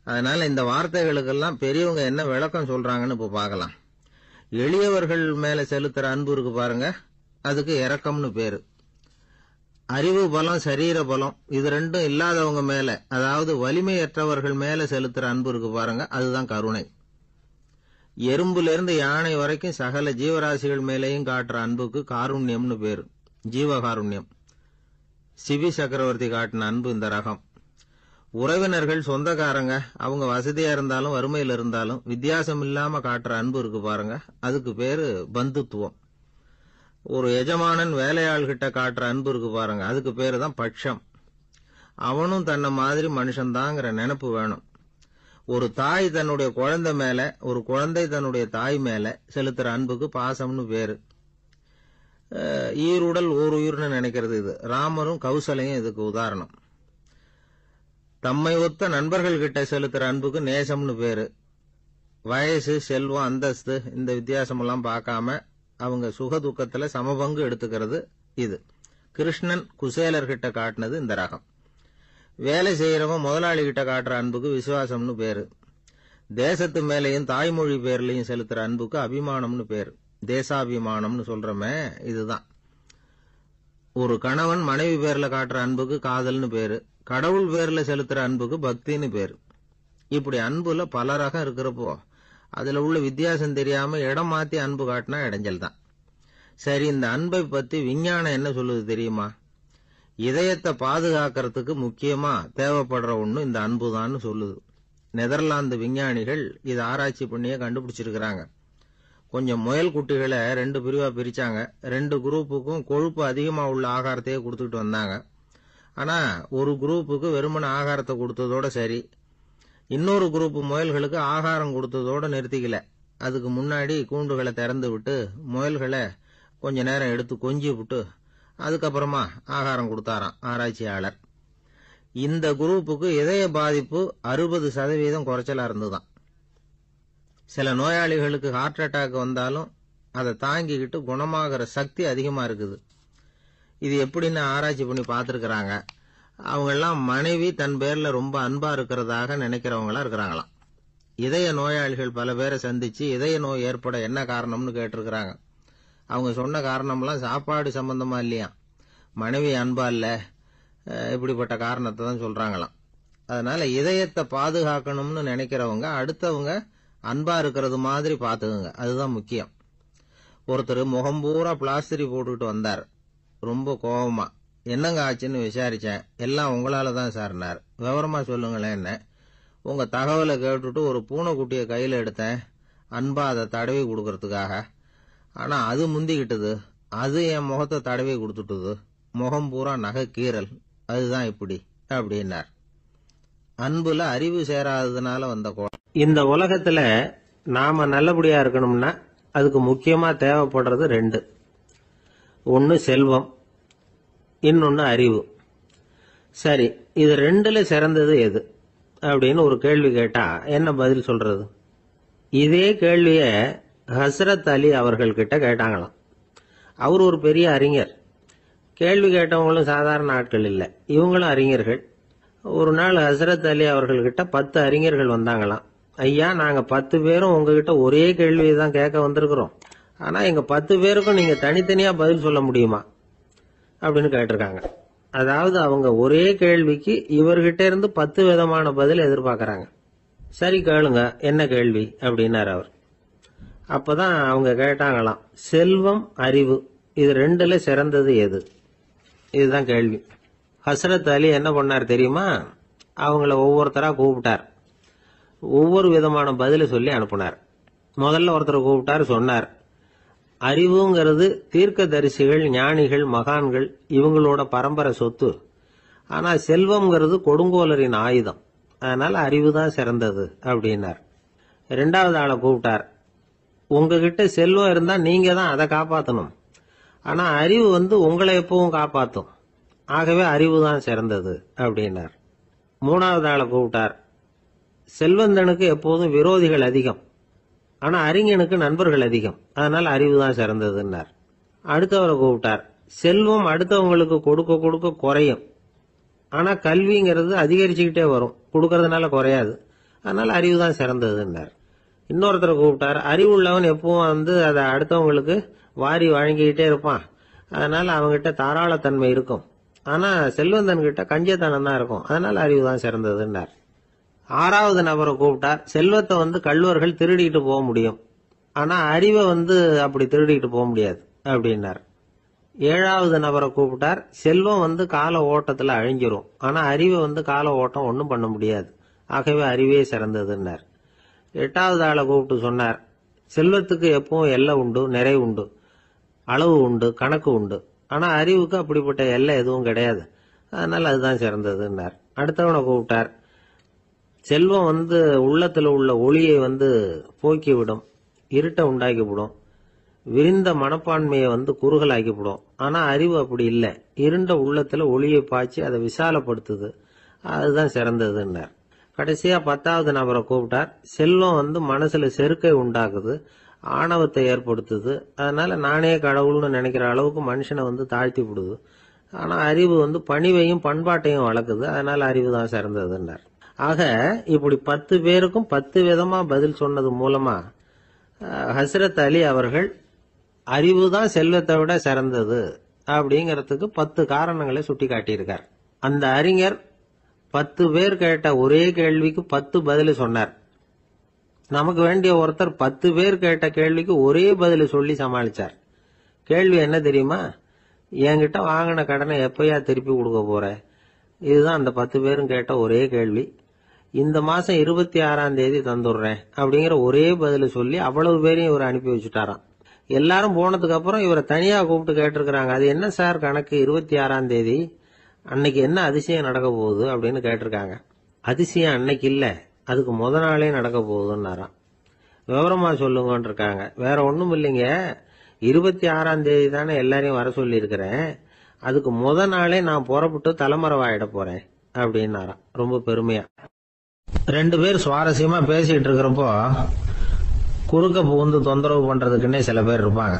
[SPEAKER 2] அதனால இந்த வார்த்தைகளுக்கெல்லாம் பெரியவங்க என்ன விளக்கம் சொல்றாங்கன்னு இப்ப பார்க்கலாம். எளியவர்கள் மேல செலுத்துற அன்பு இருக்கு பாருங்க, அதுக்கு இரக்கம்னு பேரு. அறிவு பலம், சரீர பலம், இது ரெண்டும் இல்லாதவங்க மேல, அதாவது வலிமையற்றவர்கள் மேல செலுத்துற அன்பு இருக்கு பாருங்க, அதுதான் கருணை. எறும்புல இருந்து யானை வரைக்கும் சகல ஜீவராசிகள் மேலேயும் காட்டுற அன்புக்கு காருண்யம்னு பேரு, ஜீவகாருண்யம். சிவி சக்கரவர்த்தி காட்டின அன்பு இந்த ரகம். உறவினர்கள், சொந்தக்காரங்க, அவங்க வசதியா இருந்தாலும் வறுமையில இருந்தாலும் வித்தியாசம் இல்லாம காட்டுற அன்பு இருக்கு பாருங்க, அதுக்கு பேரு பந்துத்துவம். ஒரு எஜமானன் வேலையாள்கிட்ட காட்டுற அன்பு இருக்கு பாருங்க, அதுக்கு பேரு தான் பட்சம். அவனும் தன்னை மாதிரி மனுஷன்தாங்கிற நினைப்பு வேணும். ஒரு தாய் தன்னுடைய குழந்தை மேல, ஒரு குழந்தை தன்னுடைய தாய் மேல செலுத்துற அன்புக்கு பாசம்னு பேரு. ஈருடல் ஓர் உயிர்னு நினைக்கிறது இது. ராமரும் கௌசலையும் இதுக்கு உதாரணம். தம்மை ஒத்த நண்பர்கள் கிட்ட செலுத்துற அன்புக்கு நேசம்னு பேரு. வயசு, செல்வம், அந்தஸ்து, இந்த வித்தியாசமெல்லாம் பார்க்காம அவங்க சுக துக்கத்துல சமபங்கு எடுத்துக்கிறது இது. கிருஷ்ணன் குசேலர்கிட்ட காட்டினது இந்த ரகம். வேலை செய்யறவன் முதலாளி கிட்ட காட்டுற அன்புக்கு விசுவாசம்னு பேரு. தேசத்து மேலையும் தாய்மொழி பேர்லயும் செலுத்துற அன்புக்கு அபிமானம்னு பேரு. தேசாபிமானம்னு சொல்றமே இதுதான். ஒரு கணவன் மனைவி பேர்ல காட்டுற அன்புக்கு காதல்னு பேரு. கடவுள் பேர்ல செலுத்துற அன்புக்கு பக்தின்னு பேரு. இப்படி அன்புல பல ரகம் இருக்கிறப்போ அதுல உள்ள வித்தியாசம் தெரியாம இடம் மாத்தி அன்பு காட்டினா இடைஞ்சல் தான். சரி, இந்த அன்பை பத்தி விஞ்ஞானம் என்ன சொல்லுது தெரியுமா? இதயத்தை பாதுகாக்கிறதுக்கு முக்கியமா தேவைப்படுற ஒண்ணு இந்த அன்புதான்னு சொல்லுது. நெதர்லாந்து விஞ்ஞானிகள் இதை ஆராய்ச்சி பண்ணியே கண்டுபிடிச்சிருக்கிறாங்க. கொஞ்சம் முயல் குட்டிகளை 2 பிரிவா பிரிச்சாங்க. 2 குரூப்புக்கும் கொழுப்பு அதிகமா உள்ள ஆகாரத்தையே கொடுத்துட்டு வந்தாங்க. ஆனா ஒரு குரூப்புக்கு வெறுமன ஆகாரத்தை கொடுத்ததோட சரி, இன்னொரு குரூப் முயல்களுக்கு ஆகாரம் கொடுத்ததோட நிறுத்திக்கல. அதுக்கு முன்னாடி கூண்டுகளை திறந்து விட்டு முயல்களை கொஞ்ச நேரம் எடுத்து கொஞ்சி விட்டு அதுக்கப்புறமா ஆகாரம் கொடுத்தாராம் ஆராய்ச்சியாளர். இந்த குரூப்புக்கு இதய பாதிப்பு 60% குறைச்சலா இருந்துதான். சில நோயாளிகளுக்கு ஹார்ட் அட்டாக் வந்தாலும் அதை தாங்கிக்கிட்டு குணமாகிற சக்தி அதிகமா இருக்குது. இது எப்படின்னு ஆராய்ச்சி பண்ணி பார்த்திருக்கிறாங்க. அவங்க எல்லாம் மனைவி தன் பேர்ல ரொம்ப அன்பா இருக்கிறதாக நினைக்கிறவங்களா இருக்கிறாங்களாம். இதய நோயாளிகள் பல பேரை சந்திச்சு இதய நோய் ஏற்பட என்ன காரணம்னு கேட்டிருக்கிறாங்க. அவங்க சொன்ன காரணம்லாம் சாப்பாடு சம்பந்தமா இல்லையா, மனைவி அன்பா இல்ல, இப்படிப்பட்ட காரணத்தை தான் சொல்றாங்களாம். அதனால இதயத்தை பாதுகாக்கணும்னு நினைக்கிறவங்க அடுத்தவங்க அன்பா இருக்கிறது மாதிரி பாத்துக்குங்க, அதுதான் முக்கியம். ஒருத்தர் முகம் பூரா பிளாஸ்டரி போட்டுக்கிட்டு வந்தார். ரொம்ப கோபமா, என்னங்க ஆச்சுன்னு விசாரிச்சேன். எல்லாம் உங்களால தான் சார்னார். விவரமா சொல்லுங்களேன். என்ன, உங்க தகவலை கேட்டுட்டு ஒரு பூனைக்குட்டியை கையில எடுத்தேன், அன்பா அதை தடவி கொடுக்கறதுக்காக. ஆனா அது முந்திக்கிட்டது, அது என் முகத்தை தடவி கொடுத்துட்டுது, முகம் பூரா நகை கீறல், அதுதான் இப்படி அப்படின்னார். அன்புல அறிவு சேராததுனால வந்த கோலம். இந்த உலகத்துல நாம நல்லபடியா இருக்கணும்னா அதுக்கு முக்கியமா தேவைப்படுறது 2. ஒன்னு செல்வம், இன்னொன்னு அறிவு. சரி, இது 2ல சிறந்தது எது அப்படின்னு ஒரு கேள்வி கேட்டா என்ன பதில் சொல்றது? இதே கேள்விய ஹஸ்ரத் அலி அவர்கள் கிட்ட கேட்டாங்களாம். அவர் ஒரு பெரிய அறிஞர். கேள்வி கேட்டவங்களும் சாதாரண ஆட்கள் இல்லை, இவங்களும் அறிஞர்கள். ஒரு நாள் ஹஸ்ரத் அலி அவர்கள்கிட்ட 10 அறிஞர்கள் வந்தாங்களாம். ஐயா, நாங்க 10 பேரும் உங்ககிட்ட ஒரே கேள்வியை தான் கேட்க வந்திருக்கிறோம். ஆனா எங்க 10 பேருக்கும் நீங்க தனித்தனியா பதில் சொல்ல முடியுமா அப்படின்னு கேட்டிருக்காங்க.
[SPEAKER 1] அதாவது அவங்க ஒரே கேள்விக்கு இவர்கிட்ட இருந்து 10 விதமான பதில் எதிர்பார்க்கறாங்க. சரி கேளுங்க, என்ன கேள்வி அப்படின்னாரு அவர். அப்பதான் அவங்க கேட்டாங்களாம், செல்வம் அறிவு இது ரெண்டுல சிறந்தது எது? இதுதான் கேள்வி. ஹஸ்ரத் அலி என்ன பண்ணார் தெரியுமா? அவங்கள ஒவ்வொருத்தரா கூப்பிட்டார். ஒவ்வொரு விதமான பதில சொல்லி அனுப்புனார். முதல்ல ஒருத்தரை கூப்பிட்டார், சொன்னார், அறிவுங்கிறது தீர்க்கதரிசிகள், ஞானிகள், மகான்கள் இவங்களோட பரம்பரை சொத்து. ஆனா செல்வம்ங்கிறது கொடுங்கோலரின் ஆயுதம். அதனால அறிவு தான் சிறந்தது அப்படின்னார். ரெண்டாவது ஆளை கூப்பிட்டார். உங்ககிட்ட செல்வம் இருந்தா நீங்க தான் அதை காப்பாற்றணும். ஆனா அறிவு உங்களை எப்பவும் காப்பாற்றும். ஆகவே அறிவு தான் சிறந்தது அப்படின்னார். மூணாவது ஆளை கூப்பிட்டார். செல்வந்தனுக்கு எப்போதும் விரோதிகள் அதிகம். ஆனா அறிஞனுக்கு நண்பர்கள் அதிகம். அதனால அறிவு தான் சிறந்ததுன்னார். அடுத்தவரை கூப்பிட்டார். செல்வம் அடுத்தவங்களுக்கு கொடுக்க கொடுக்க குறையும். ஆனா கல்விங்கிறது அதிகரிச்சுக்கிட்டே வரும், கொடுக்கறதுனால குறையாது. அதனால அறிவு தான் சிறந்ததுன்னார். இன்னொருத்தரை கூப்பிட்டார். அறிவுள்ளவன் எப்பவும் அதை அடுத்தவங்களுக்கு வாரி வழங்கிக்கிட்டே இருப்பான். அதனால அவங்ககிட்ட தாராளத்தன்மை இருக்கும். ஆனா செல்வந்தன் கிட்ட கஞ்சத்தனம் தான் இருக்கும். அதனால அறிவு தான் சிறந்ததுன்னார். ஆறாவது நபரை கூப்பிட்டார். செல்வத்தை கள்வர்கள் திருடிட்டு போக முடியும். ஆனா அறிவை அப்படி திருடிட்டு போக முடியாது அப்படின்னார். ஏழாவது நபரை கூப்பிட்டார். செல்வம் கால ஓட்டத்துல அழிஞ்சிரும். ஆனா அறிவை கால ஓட்டம் ஒன்றும் பண்ண முடியாது. ஆகவே அறிவே சிறந்ததுன்னார். எட்டாவது ஆளை கூப்பிட்டு சொன்னார், செல்வத்துக்கு எப்பவும் எல்லை உண்டு, நிறை உண்டு, அளவு உண்டு, கணக்கு உண்டு. ஆனா அறிவுக்கு அப்படிப்பட்ட எல்லை எதுவும் கிடையாது. அதனால அதுதான் சிறந்ததுன்னார். அடுத்தவனை கூப்பிட்டார். செல்வம் உள்ளத்துல உள்ள ஒளியை போக்கிவிடும், இருட்டை உண்டாக்கிவிடும், விரிந்த மனப்பான்மையை குறுகலாக்கிவிடும். ஆனா அறிவு அப்படி இல்லை. இருண்ட உள்ளத்துல ஒளியை பாய்ச்சி அதை விசாலப்படுத்துது. அதுதான் சிறந்ததுன்னார். கடைசியா 10வது நபரை கூப்பிட்டார். செல்வம் மனசுல செருக்கை உண்டாக்குது, ஆணவத்தை ஏற்படுத்துது. அதனால நானே கடவுள்னு நினைக்கிற அளவுக்கு மனுஷனை தாழ்த்தி விடுது. ஆனா அறிவு பணிவையும் பண்பாட்டையும் வளர்க்குது. அதனால அறிவு தான் சிறந்ததுன்னார். ஆக இப்படி 10 பேருக்கும் 10 விதமா பதில் சொன்னது மூலமா ஹஸ்ரத் அலி அவர்கள் அறிவு தான் செல்வத்தை விட சிறந்தது அப்படிங்கறதுக்கு 10 காரணங்களை சுட்டி காட்டியிருக்கார். அந்த அறிஞர் 10 பேர் கேட்ட ஒரே கேள்விக்கு 10 பதில் சொன்னார். நமக்கு வேண்டிய ஒருத்தர் 10 பேர் கேட்ட கேள்விக்கு ஒரே பதில் சொல்லி சமாளிச்சார். கேள்வி என்ன தெரியுமா? என்கிட்ட வாங்கின கடனை எப்பயா திருப்பி கொடுக்க போற? இதுதான் அந்த 10 பேரும் கேட்ட ஒரே கேள்வி. இந்த மாசம் 26ஆம் தேதி தந்துடுறேன் அப்படிங்கிற ஒரே பதில் சொல்லி அவ்வளவு பேரையும் இவர் அனுப்பி வச்சுட்டாராம். எல்லாரும் போனதுக்கு அப்புறம் இவரை தனியா கூப்பிட்டு கேட்டிருக்கிறாங்க. அது என்ன சார் கணக்கு, 26ஆம் தேதி அன்னைக்கு என்ன அதிசயம் நடக்க போகுது அப்படின்னு கேட்டிருக்காங்க. அதிசயம் அன்னைக்கு இல்ல, அதுக்கு முத நாளே நடக்க போகுதுன்னாராம். விவரமா சொல்லுங்கன்னு இருக்காங்க. வேற ஒண்ணும் இல்லைங்க, 26ஆம் தேதி தானே எல்லாரையும் வர சொல்லி இருக்கிறேன். அதுக்கு முத நாளே நான் புறப்பட்டு தலைமறைவாயிட போறேன் அப்படின்னாராம் ரொம்ப பெருமையா. 2 பேர் சுவாரஸ்யமா பேசிட்டு இருக்கிறப்போ குறுக்க புகுந்து தொந்தரவு பண்றதுக்குன்னே சில பேர் இருப்பாங்க.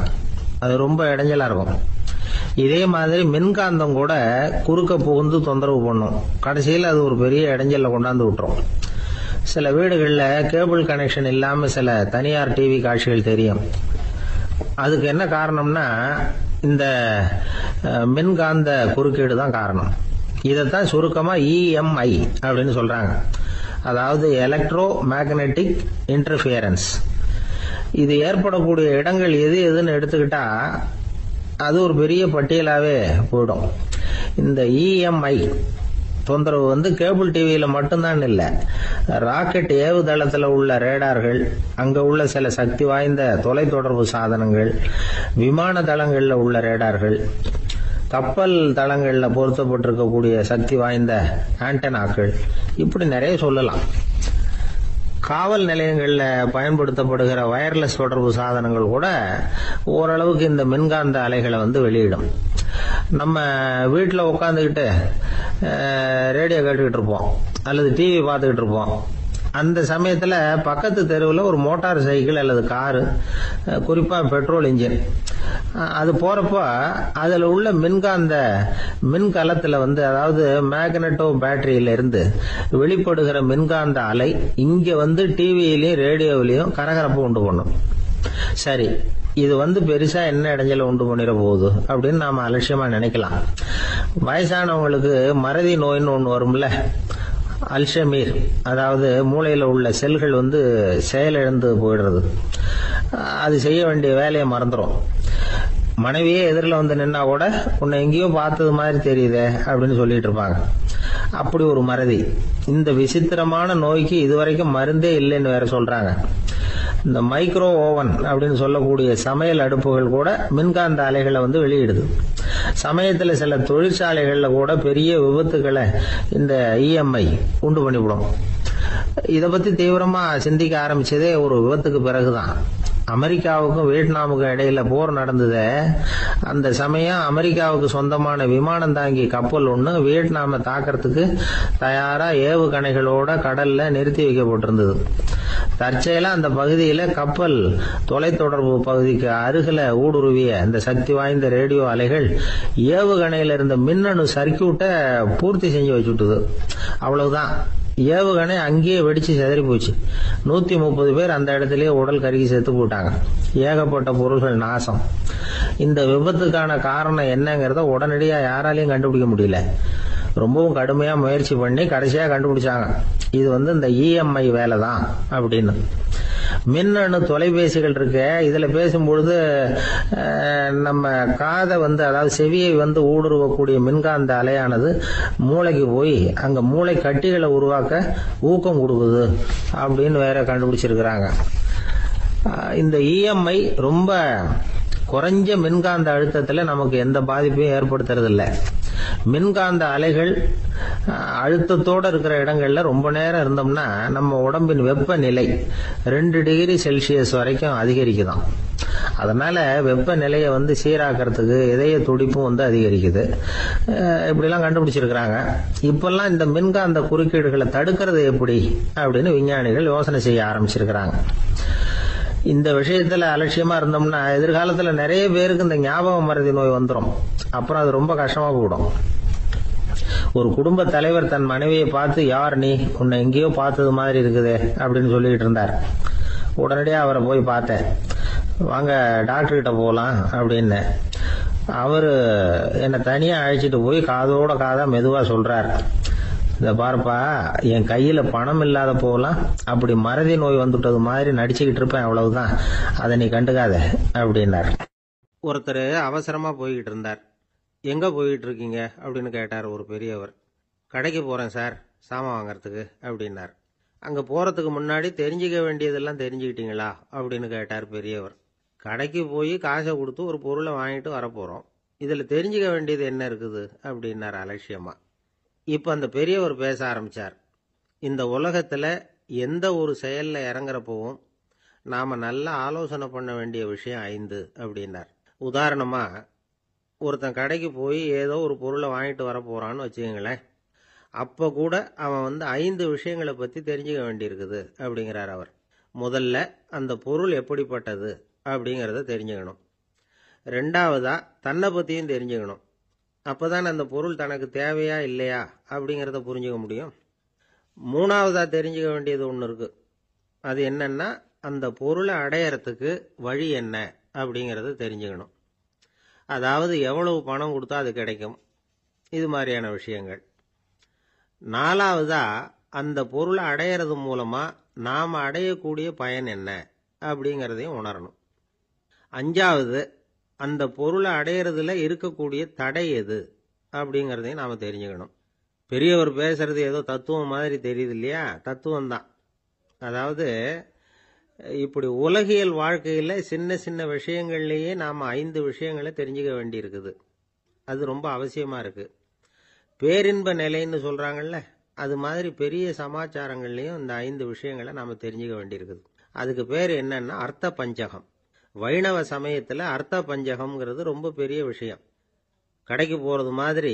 [SPEAKER 1] அது ரொம்ப இடைஞ்சலா இருக்கும். இதே மாதிரி மின்காந்தம் கூட குறுக்க புகுந்து தொந்தரவு பண்ணும். கடைசியில் அது ஒரு பெரிய இடைஞ்சல கொண்டாந்து விட்டுரும். சில வீடுகள்ல கேபிள் கனெக்ஷன் இல்லாம சில தனியார் டிவி காட்சிகள் தெரியும். அதுக்கு என்ன காரணம்னா இந்த மின்காந்த குறுக்கீடு தான் காரணம். இதைத்தான் சுருக்கமா EMI அப்படின்னு சொல்றாங்க. அதாவது எலக்ட்ரோ மேக்னெட்டிக் இன்டர்ஃபியரன்ஸ். இது ஏற்படக்கூடிய இடங்கள் எது எதுன்னு எடுத்துக்கிட்டா அது ஒரு பெரிய பட்டியலாவே போயிடும். இந்த EMI தொந்தரவு கேபிள் டிவியில மட்டும்தான் இல்ல, ராக்கெட் ஏவுதளத்துல உள்ள ரேடார்கள், அங்க உள்ள சில சக்தி வாய்ந்த தொலைத்தொடர்பு சாதனங்கள், விமான தளங்கள்ல உள்ள ரேடார்கள், கப்பல் தளங்கள்ல பொருத்தப்பட்டிருக்கக்கூடிய சக்தி வாய்ந்த ஆண்டனாக்கள், இப்படி நிறைய சொல்லலாம். காவல் நிலையங்கள்ல பயன்படுத்தப்படுகிற வயர்லெஸ் தொடர்பு சாதனங்கள் கூட ஓரளவுக்கு இந்த மின்காந்த அலைகளை வெளியிடும். நம்ம வீட்டுல உட்காந்துக்கிட்டு ரேடியோ கேட்டுக்கிட்டு இருப்போம் அல்லது டிவி பார்த்துக்கிட்டு இருப்போம். அந்த சமயத்துல பக்கத்து தெருவில் ஒரு மோட்டார் சைக்கிள் அல்லது காரு, குறிப்பா பெட்ரோல் இன்ஜின், அது போறப்ப அதுல உள்ள மின்கலத்துல அதாவது மேக்னெட்டோ பேட்டரியில இருந்து வெளிப்படுகிற மின்காந்த அலை இங்க டிவியிலயும் ரேடியோவிலையும் கரகரப்பு உண்டு பண்ணும். சரி, இது பெருசா என்ன இடைஞ்சல உண்டு பண்ணிட போகுது அப்படின்னு நாம அலட்சியமா நினைக்கலாம். வயசானவங்களுக்கு மறதி நோயின்னு ஒண்ணு வரும்ல, அல்ஷமீர், அதாவது மூளையில உள்ள செல்கள் செயலிழந்து போயிடுறது. அது செய்ய வேண்டிய வேலையை மறந்துடும். மனைவியே எதிரில் நின்னா கூட உன்னை எங்கேயோ பார்த்தது மாதிரி தெரியுதே அப்படின்னு சொல்லிட்டு இருப்பாங்க. அப்படி ஒரு மறதி. இந்த விசித்திரமான நோய்க்கு இதுவரைக்கும் மருந்தே இல்லைன்னு வேற சொல்றாங்க. இந்த மைக்ரோ ஓவன் அப்படின்னு சொல்லக்கூடிய சமையல் அடுப்புகள் கூட மின்காந்த அலைகளை வெளியிடுது. சமயத்துல சில தொழிற்சாலைகள்ல கூட பெரிய விபத்துக்களை இந்த இஎம்ஐ உண்டு பண்ணிவிடும். இத பத்தி தீவிரமா சிந்திக்க ஆரம்பிச்சதே ஒரு விபத்துக்கு பிறகுதான். அமெரிக்காவுக்கும் வியட்நாமுக்கும் இடையில போர் நடந்தது. அந்த சமயம் அமெரிக்காவுக்கு சொந்தமான விமானம் தாங்கி கப்பல் ஒண்ணு வியட்நாம தாக்கிறதுக்கு தயாரா ஏவுகணைகளோட கடல்ல நிறுத்தி வைக்கப்பட்டிருந்தது. தற்செயலா அந்த பகுதியில கப்பல் தொலைத்தொடர்பு பகுதிக்கு அருகில ஊடுருவிய இந்த சக்தி வாய்ந்த ரேடியோ அலைகள் ஏவுகணையில இருந்த மின்னணு சர்க்கியூட்டை பூர்த்தி செஞ்சு வச்சுட்டுது. அவ்வளவுதான், ஏவுகணை அங்கேயே வெடிச்சு செதறி போச்சு. 130 பேர் அந்த இடத்திலேயே உடல் கருகி செத்து போட்டாங்க. ஏகப்பட்ட பொருள்கள் நாசம். இந்த விபத்துக்கான காரணம் என்னங்கிறத உடனடியா யாராலையும் கண்டுபிடிக்க முடியல. ரொம்பவும் கடுமையா முயற்சி பண்ணி கடைசியா கண்டுபிடிச்சாங்க, இது இந்த இஎம்ஐ வேலை தான் அப்படின்னு. மின்னணு தொலைபேசிகள் இருக்கு, இதுல பேசும்பொழுது நம்ம காதை அதாவது செவியை ஊடுருவக்கூடிய மின்காந்த அலையானது மூளைக்கு போய் அங்க மூளை கட்டிகளை உருவாக்க ஊக்கம் கொடுக்குது அப்படின்னு வேற கண்டுபிடிச்சிருக்கிறாங்க. இந்த இஎம்ஐ ரொம்ப குறைஞ்ச மின்காந்த அழுத்தத்துல நமக்கு எந்த பாதிப்பையும் ஏற்படுத்துறதில்லை. மின்காந்த அலைகள் அழுத்தத்தோட இருக்கிற இடங்கள்ல ரொம்ப நேரம் இருந்தோம்னா நம்ம உடம்பின் வெப்பநிலை 2 டிகிரி செல்சியஸ் வரைக்கும் அதிகரிக்குதாம். அதனால வெப்பநிலையை சீராக்கிறதுக்கு இதய துடிப்பும் அதிகரிக்குது. இப்படிலாம் கண்டுபிடிச்சிருக்கிறாங்க. இப்பெல்லாம் இந்த மின்காந்த குறுக்கீடுகளை தடுக்கிறது எப்படி அப்படின்னு விஞ்ஞானிகள் யோசனை செய்ய ஆரம்பிச்சிருக்கிறாங்க. இந்த விஷயத்துல அலட்சியமா இருந்தோம்னா எதிர்காலத்துல நிறைய பேருக்கு இந்த ஞாபக மறதி நோய் வந்துடும். அப்புறம் அது ரொம்ப கஷ்டமா போயிடும். ஒரு குடும்ப தலைவர் தன் மனைவியை பார்த்து, யார் நீ, உன்னை எங்கேயோ பார்த்தது மாதிரி இருக்குது அப்படின்னு சொல்லிட்டு இருந்தார். உடனடியாக அவரை போய் பார்த்தேன். வாங்க டாக்டர் கிட்ட போகலாம் அப்படின்னு. அவரு என்னை தனியா அழைச்சிட்டு போய் காதோட காதா மெதுவா சொல்றார், இந்த பாருப்பா, என் கையில பணம் இல்லாத போகலாம், அப்படி மறதி நோய் வந்துட்டது மாதிரி நடிச்சுக்கிட்டு இருப்பேன், அவ்வளவுதான், அதை நீ கண்டுக்காத அப்படின்னார். ஒருத்தர் அவசரமா போய்கிட்டு இருந்தார். எங்க போயிட்டு இருக்கீங்க அப்படின்னு கேட்டார் ஒரு பெரியவர். கடைக்கு போறேன் சார், சாமான் வாங்கறதுக்கு அப்படின்னார். அங்க போறதுக்கு முன்னாடி தெரிஞ்சுக்க வேண்டியதெல்லாம் தெரிஞ்சுக்கிட்டீங்களா அப்படின்னு கேட்டார் பெரியவர். கடைக்கு போய் காசை கொடுத்து ஒரு பொருளை வாங்கிட்டு வரப்போறோம், இதுல தெரிஞ்சுக்க வேண்டியது என்ன இருக்குது அப்படின்னார் அலட்சியமா. இப்ப அந்த பெரியவர் பேச ஆரம்பிச்சார். இந்த உலகத்துல எந்த ஒரு செயல்ல இறங்குறப்பவும் நாம நல்லா ஆலோசனை பண்ண வேண்டிய விஷயம் 5 அப்படின்னார். உதாரணமா, ஒருத்தன் கடைக்கு போய் ஏதோ ஒரு பொருளை வாங்கிட்டு வர போறான்னு வச்சுக்கங்களேன். அப்ப கூட அவன் 5 விஷயங்களை பத்தி தெரிஞ்சுக்க வேண்டியிருக்குது அப்படிங்கிறார் அவர். முதல்ல அந்த பொருள் எப்படிப்பட்டது அப்படிங்கறத தெரிஞ்சுக்கணும். 2வதா தன்னை பத்தியும் தெரிஞ்சுக்கணும். அப்பதான் அந்த பொருள் தனக்கு தேவையா இல்லையா அப்படிங்கறத புரிஞ்சுக்க முடியும். 3வதா தெரிஞ்சுக்க வேண்டியது ஒண்ணு இருக்கு. அது என்னன்னா, அந்த பொருளை அடையறதுக்கு வழி என்ன அப்படிங்கறத தெரிஞ்சுக்கணும். அதாவது எவ்வளவு பணம் கொடுத்தா அது கிடைக்கும், இது மாதிரியான விஷயங்கள். 4வதா அந்த பொருளை அடையறது மூலமா நாம அடையக்கூடிய பயன் என்ன அப்படிங்கறதையும் உணரணும். 5வது அந்த பொருளை அடையறதுல இருக்கக்கூடிய தடை எது அப்படிங்கறதையும் நாம தெரிஞ்சுக்கணும். பெரியவர் பேசுறது ஏதோ தத்துவம் மாதிரி தெரியுது இல்லையா? தத்துவம் தான். அதாவது இப்படி உலகியல் வாழ்க்கையில சின்ன சின்ன விஷயங்கள்லயே நாம 5 விஷயங்களை தெரிஞ்சுக்க வேண்டி இருக்குது. அது ரொம்ப அவசியமா இருக்கு. பேரின்ப நிலைன்னு சொல்றாங்கல்ல, அது மாதிரி பெரிய சமாச்சாரங்கள்லயும் இந்த 5 விஷயங்களை நாம தெரிஞ்சுக்க வேண்டியிருக்குது. அதுக்கு பேர் என்னன்னா அர்த்த பஞ்சகம். வைணவ சமயத்துல அர்த்த பஞ்சகம்ங்கிறது ரொம்ப பெரிய விஷயம். கடைக்கு போறது மாதிரி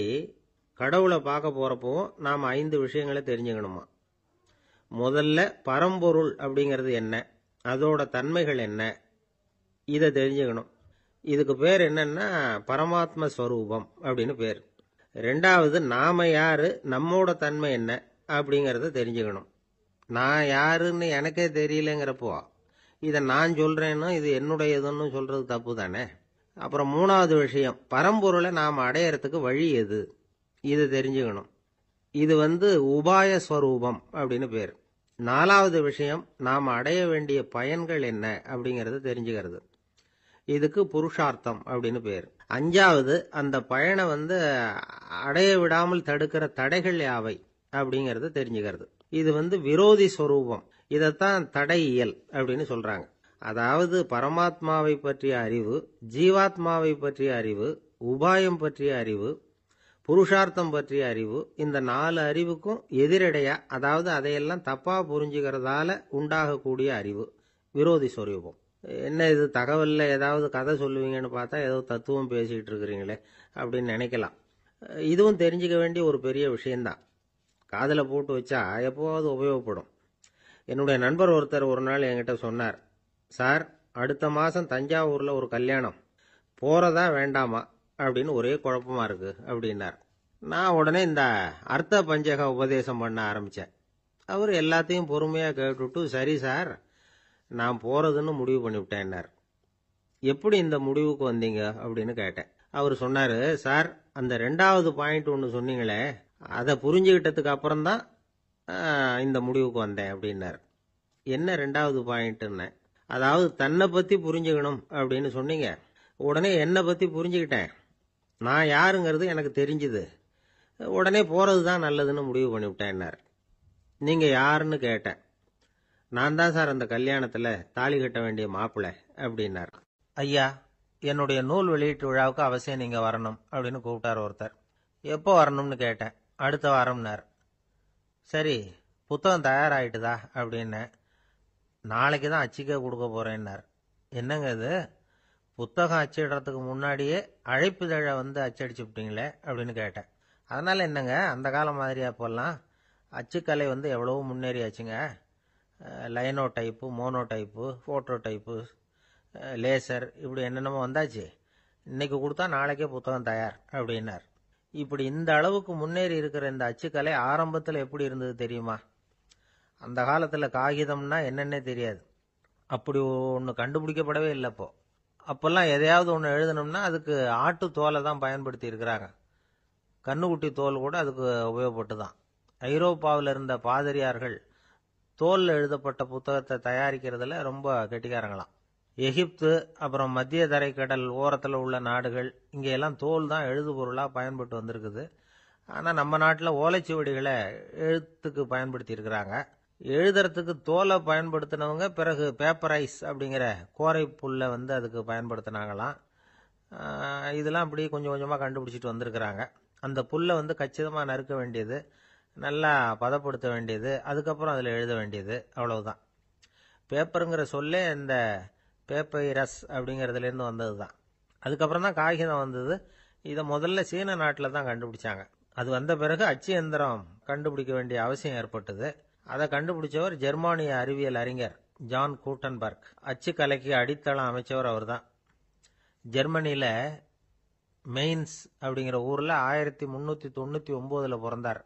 [SPEAKER 1] கடவுளை பார்க்க போறப்போ நாம 5 விஷயங்களை தெரிஞ்சுக்கணுமா. முதல்ல பரம்பொருள் அப்படிங்கிறது என்ன, அதோட தன்மைகள் என்ன, இதை தெரிஞ்சுக்கணும். இதுக்கு பேர் என்னன்னா பரமாத்ம ஸ்வரூபம் அப்படின்னு பேர். 2வது நாம யாரு, நம்மோட தன்மை என்ன அப்படிங்கறத தெரிஞ்சுக்கணும். நான் யாருன்னு எனக்கே தெரியலங்கிறப்போ
[SPEAKER 2] இதை நான் சொல்றேன்னு இது என்னுடையதுன்னு சொல்றது தப்பு தானே. அப்புறம் மூணாவது விஷயம், பரம்பொருளை நாம் அடையறதுக்கு வழி எது, இது தெரிஞ்சுக்கணும். இது உபாய ஸ்வரூபம் அப்படின்னு பேர். நாலாவது விஷயம், நாம் அடைய வேண்டிய பயன்கள் என்ன அப்படிங்கறது தெரிஞ்சுக்கிறது. இதுக்கு புருஷார்த்தம் அப்படின்னு பேர். அஞ்சாவது, அந்த பயனை அடைய விடாமல் தடுக்கிற தடைகள் யாவை அப்படிங்கறது தெரிஞ்சுக்கிறது. இது விரோதி ஸ்வரூபம். இதைத்தான் தடையியல் அப்படின்னு சொல்றாங்க. அதாவது பரமாத்மாவை பற்றிய அறிவு, ஜீவாத்மாவை பற்றிய அறிவு, உபாயம் பற்றிய அறிவு, புருஷார்த்தம் பற்றிய அறிவு, இந்த 4 அறிவுக்கும் எதிரடையா, அதாவது அதையெல்லாம் தப்பா புரிஞ்சுக்கிறதால உண்டாகக்கூடிய அறிவு விரோதி ஸ்வரூபம். என்ன இது தகவல்ல ஏதாவது கதை சொல்லுவீங்கன்னு பார்த்தா ஏதோ தத்துவம் பேசிட்டு இருக்கிறீங்களே அப்படின்னு நினைக்கலாம். இதுவும் தெரிஞ்சுக்க வேண்டிய ஒரு பெரிய விஷயம்தான். காதல போட்டு வச்சா எப்போவாவது உபயோகப்படும். என்னுடைய நண்பர் ஒருத்தர் ஒரு நாள் என்கிட்ட சொன்னார், சார், அடுத்த மாசம் தஞ்சாவூர்ல ஒரு கல்யாணம், போறதா வேண்டாமா அப்படின்னு ஒரே குழப்பமா இருக்கு அப்படின்னார். நான் உடனே இந்த அர்த்த பஞ்சக உபதேசம் பண்ண ஆரம்பிச்சேன். அவர் எல்லாத்தையும் பொறுமையா கேட்டுட்டு, சரி சார், நான் போறதுன்னு முடிவு பண்ணிவிட்டேன்னார். எப்படி இந்த முடிவுக்கு வந்தீங்க அப்படின்னு கேட்டேன். அவர் சொன்னாரு, சார், அந்த 2வது பாயிண்ட் ஒன்று சொன்னீங்களே, அதை புரிஞ்சுக்கிட்டதுக்கு அப்புறம்தான் இந்த முடிவுக்கு வந்தேன் அப்படின்னார். என்ன 2வது பாயிண்ட்னு? அதாவது தன்னை பத்தி புரிஞ்சுக்கணும் அப்படின்னு சொன்னீங்க. உடனே என்னை பத்தி புரிஞ்சுக்கிட்டேன், நான் யாருங்கிறது எனக்கு தெரிஞ்சுது, உடனே போறது தான் நல்லதுன்னு முடிவு பண்ணிவிட்டேன்னார். நீங்க யாருன்னு கேட்டேன். நான் தான் சார் அந்த கல்யாணத்துல தாலி கட்ட வேண்டிய மாப்பிள்ளை அப்படின்னார். ஐயா, என்னுடைய நூல் வெளியீட்டு விழாவுக்கு அவசியம் நீங்க வரணும் அப்படின்னு கூப்பிட்டார் ஒருத்தர். எப்போ வரணும்னு கேட்டேன். அடுத்த வாரம்னார். சரி, புத்தகம் தயாராயிட்டுதா அப்படின்னு. நாளைக்கு தான் அச்சிக்க கொடுக்க போறேன்னார். என்னங்க இது, புத்தகம் அச்சிடுறதுக்கு முன்னாடியே அழைப்புதழை அச்சடிச்சு விட்டீங்களே அப்படின்னு கேட்டேன். அதனால என்னங்க, அந்த காலம் மாதிரியா போலாம், அச்சுக்கலை எவ்வளவோ முன்னேறியாச்சுங்க. Linotype, monotype, phototype, laser, இப்படி என்னென்னமோ வந்தாச்சு. இன்னைக்கு கொடுத்தா நாளைக்கே புத்தகம் தயார் அப்படின்னார். இப்படி இந்த அளவுக்கு முன்னேறி இருக்கிற இந்த அச்சுக்கலை ஆரம்பத்தில் எப்படி இருந்தது தெரியுமா? அந்த காலத்தில் காகிதம்னா என்னன்னே தெரியாது. அப்படி ஒன்று கண்டுபிடிக்கப்படவே இல்லை. அப்போல்லாம் எதையாவது ஒன்று எழுதணும்னா அதுக்கு ஆட்டு தோலை தான் பயன்படுத்தி இருக்கிறாங்க. கண்ணுக்குட்டி தோல் கூட அதுக்கு உபயோகப்பட்டு தான். ஐரோப்பாவில் இருந்த பாதிரியார்கள் தோல் எழுதப்பட்ட புத்தகத்தை தயாரிக்கிறதுல ரொம்ப கெட்டிக்காரங்களாம். எகிப்து, அப்புறம் மத்திய தரைக்கடல் ஓரத்தில் உள்ள நாடுகள், இங்கெல்லாம் தோல் தான் எழுது பொருளாக பயன்பட்டு வந்திருக்குது. ஆனால் நம்ம நாட்டில் ஓலைச்சுவடிகளை எழுத்துக்கு பயன்படுத்தி இருக்கிறாங்க. எழுதுறதுக்கு தோலை பயன்படுத்தினவங்க பிறகு பேப்பரைஸ் அப்படிங்கிற கோரை புல்லை அதுக்கு பயன்படுத்தினாங்களாம். இதெல்லாம் அப்படி கொஞ்சம் கொஞ்சமாக கண்டுபிடிச்சிட்டு வந்திருக்கிறாங்க. அந்த புல்லை கச்சிதமாக நறுக்க வேண்டியது, நல்லா பதப்படுத்த வேண்டியது, அதுக்கப்புறம் அதில் எழுத வேண்டியது, அவ்வளவுதான். பேப்பருங்கிற சொல்லே இந்த பேப்பைரஸ் அப்படிங்கிறதுலேருந்து வந்தது தான். அதுக்கப்புறம் தான் காகிதம் வந்தது. இதை முதல்ல சீன நாட்டில் தான் கண்டுபிடிச்சாங்க. அது வந்த பிறகு அச்சு எந்திரம் கண்டுபிடிக்க வேண்டிய அவசியம் ஏற்பட்டது. அதை கண்டுபிடிச்சவர் ஜெர்மானிய அறிவியல் அறிஞர் ஜான் கூட்டன்பர்க். அச்சு கலைக்கு அடித்தளம் அமைச்சவர் அவர் தான். ஜெர்மனியில் மெயின்ஸ் அப்படிங்கிற ஊரில் 1399 பிறந்தார்.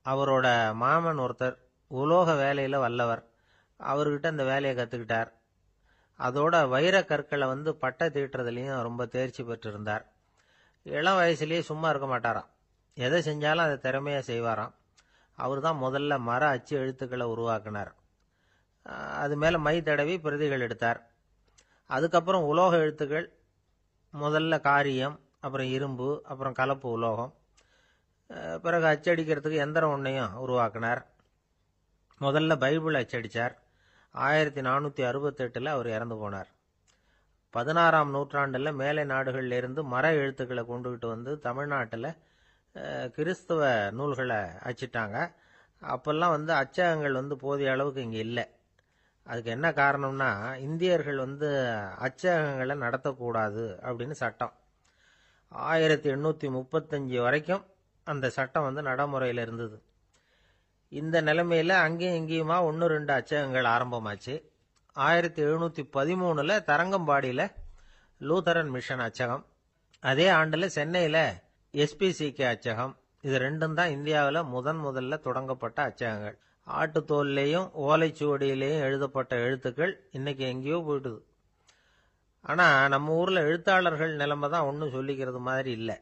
[SPEAKER 2] அவரோட மாமன் ஒருத்தர் உலோக வேலையில் வல்லவர். அவர்கிட்ட அந்த வேலையை கற்றுக்கிட்டார். அதோட வைர கற்களை பட்டை தீட்டுறதுலையும் ரொம்ப தேர்ச்சி பெற்றிருந்தார். இளம் வயசுலேயே சும்மா இருக்க மாட்டாராம். எதை செஞ்சாலும் அதை திறமையாக செய்வாராம். அவர் தான் முதல்ல மர அச்சு எழுத்துக்களை உருவாக்கினார். அது மேலே மை தடவி பிரதிகள் எடுத்தார். அதுக்கப்புறம் உலோக எழுத்துக்கள், முதல்ல காரியம், அப்புறம் இரும்பு, அப்புறம் கலப்பு உலோகம், பிறகு அச்சடிக்கிறதுக்கு எந்திரம் ஒன்றையும் உருவாக்கினார். முதல்ல பைபிள் அச்சடித்தார். 1468 அவர் இறந்து போனார். 16ஆம் நூற்றாண்டில் மேலை நாடுகளிலிருந்து மர எழுத்துக்களை கொண்டுகிட்டு தமிழ்நாட்டில் கிறிஸ்தவ நூல்களை அச்சிட்டாங்க. அப்பெல்லாம் அச்சகங்கள் போதிய அளவுக்கு இங்கே இல்லை. அதுக்கு என்ன காரணம்னா, இந்தியர்கள் அச்சகங்களை நடத்தக்கூடாது அப்படின்னு சட்டம். 1835 வரைக்கும் அந்த சட்டம் நடைமுறையில் இருந்தது. இந்த நிலைமையில அங்கேயும் இங்கேயுமா 1-2 அச்சகங்கள் ஆரம்பமாச்சு. 1713 தரங்கம்பாடியில் லூதரன் மிஷன் அச்சகம், அதே ஆண்டில் சென்னையில் SPCK அச்சகம், இது ரெண்டும் தான் இந்தியாவில் முதல்ல தொடங்கப்பட்ட அச்சகங்கள்.
[SPEAKER 1] ஆட்டுத்தோல்லையும் ஓலைச்சுவடியிலையும் எழுதப்பட்ட எழுத்துக்கள் இன்னைக்கு எங்கேயோ போயிட்டுது. ஆனா நம்ம ஊர்ல எழுத்தாளர்கள் நிலைமை தான் ஒன்றும் சொல்லிக்கிறது மாதிரி இல்லை.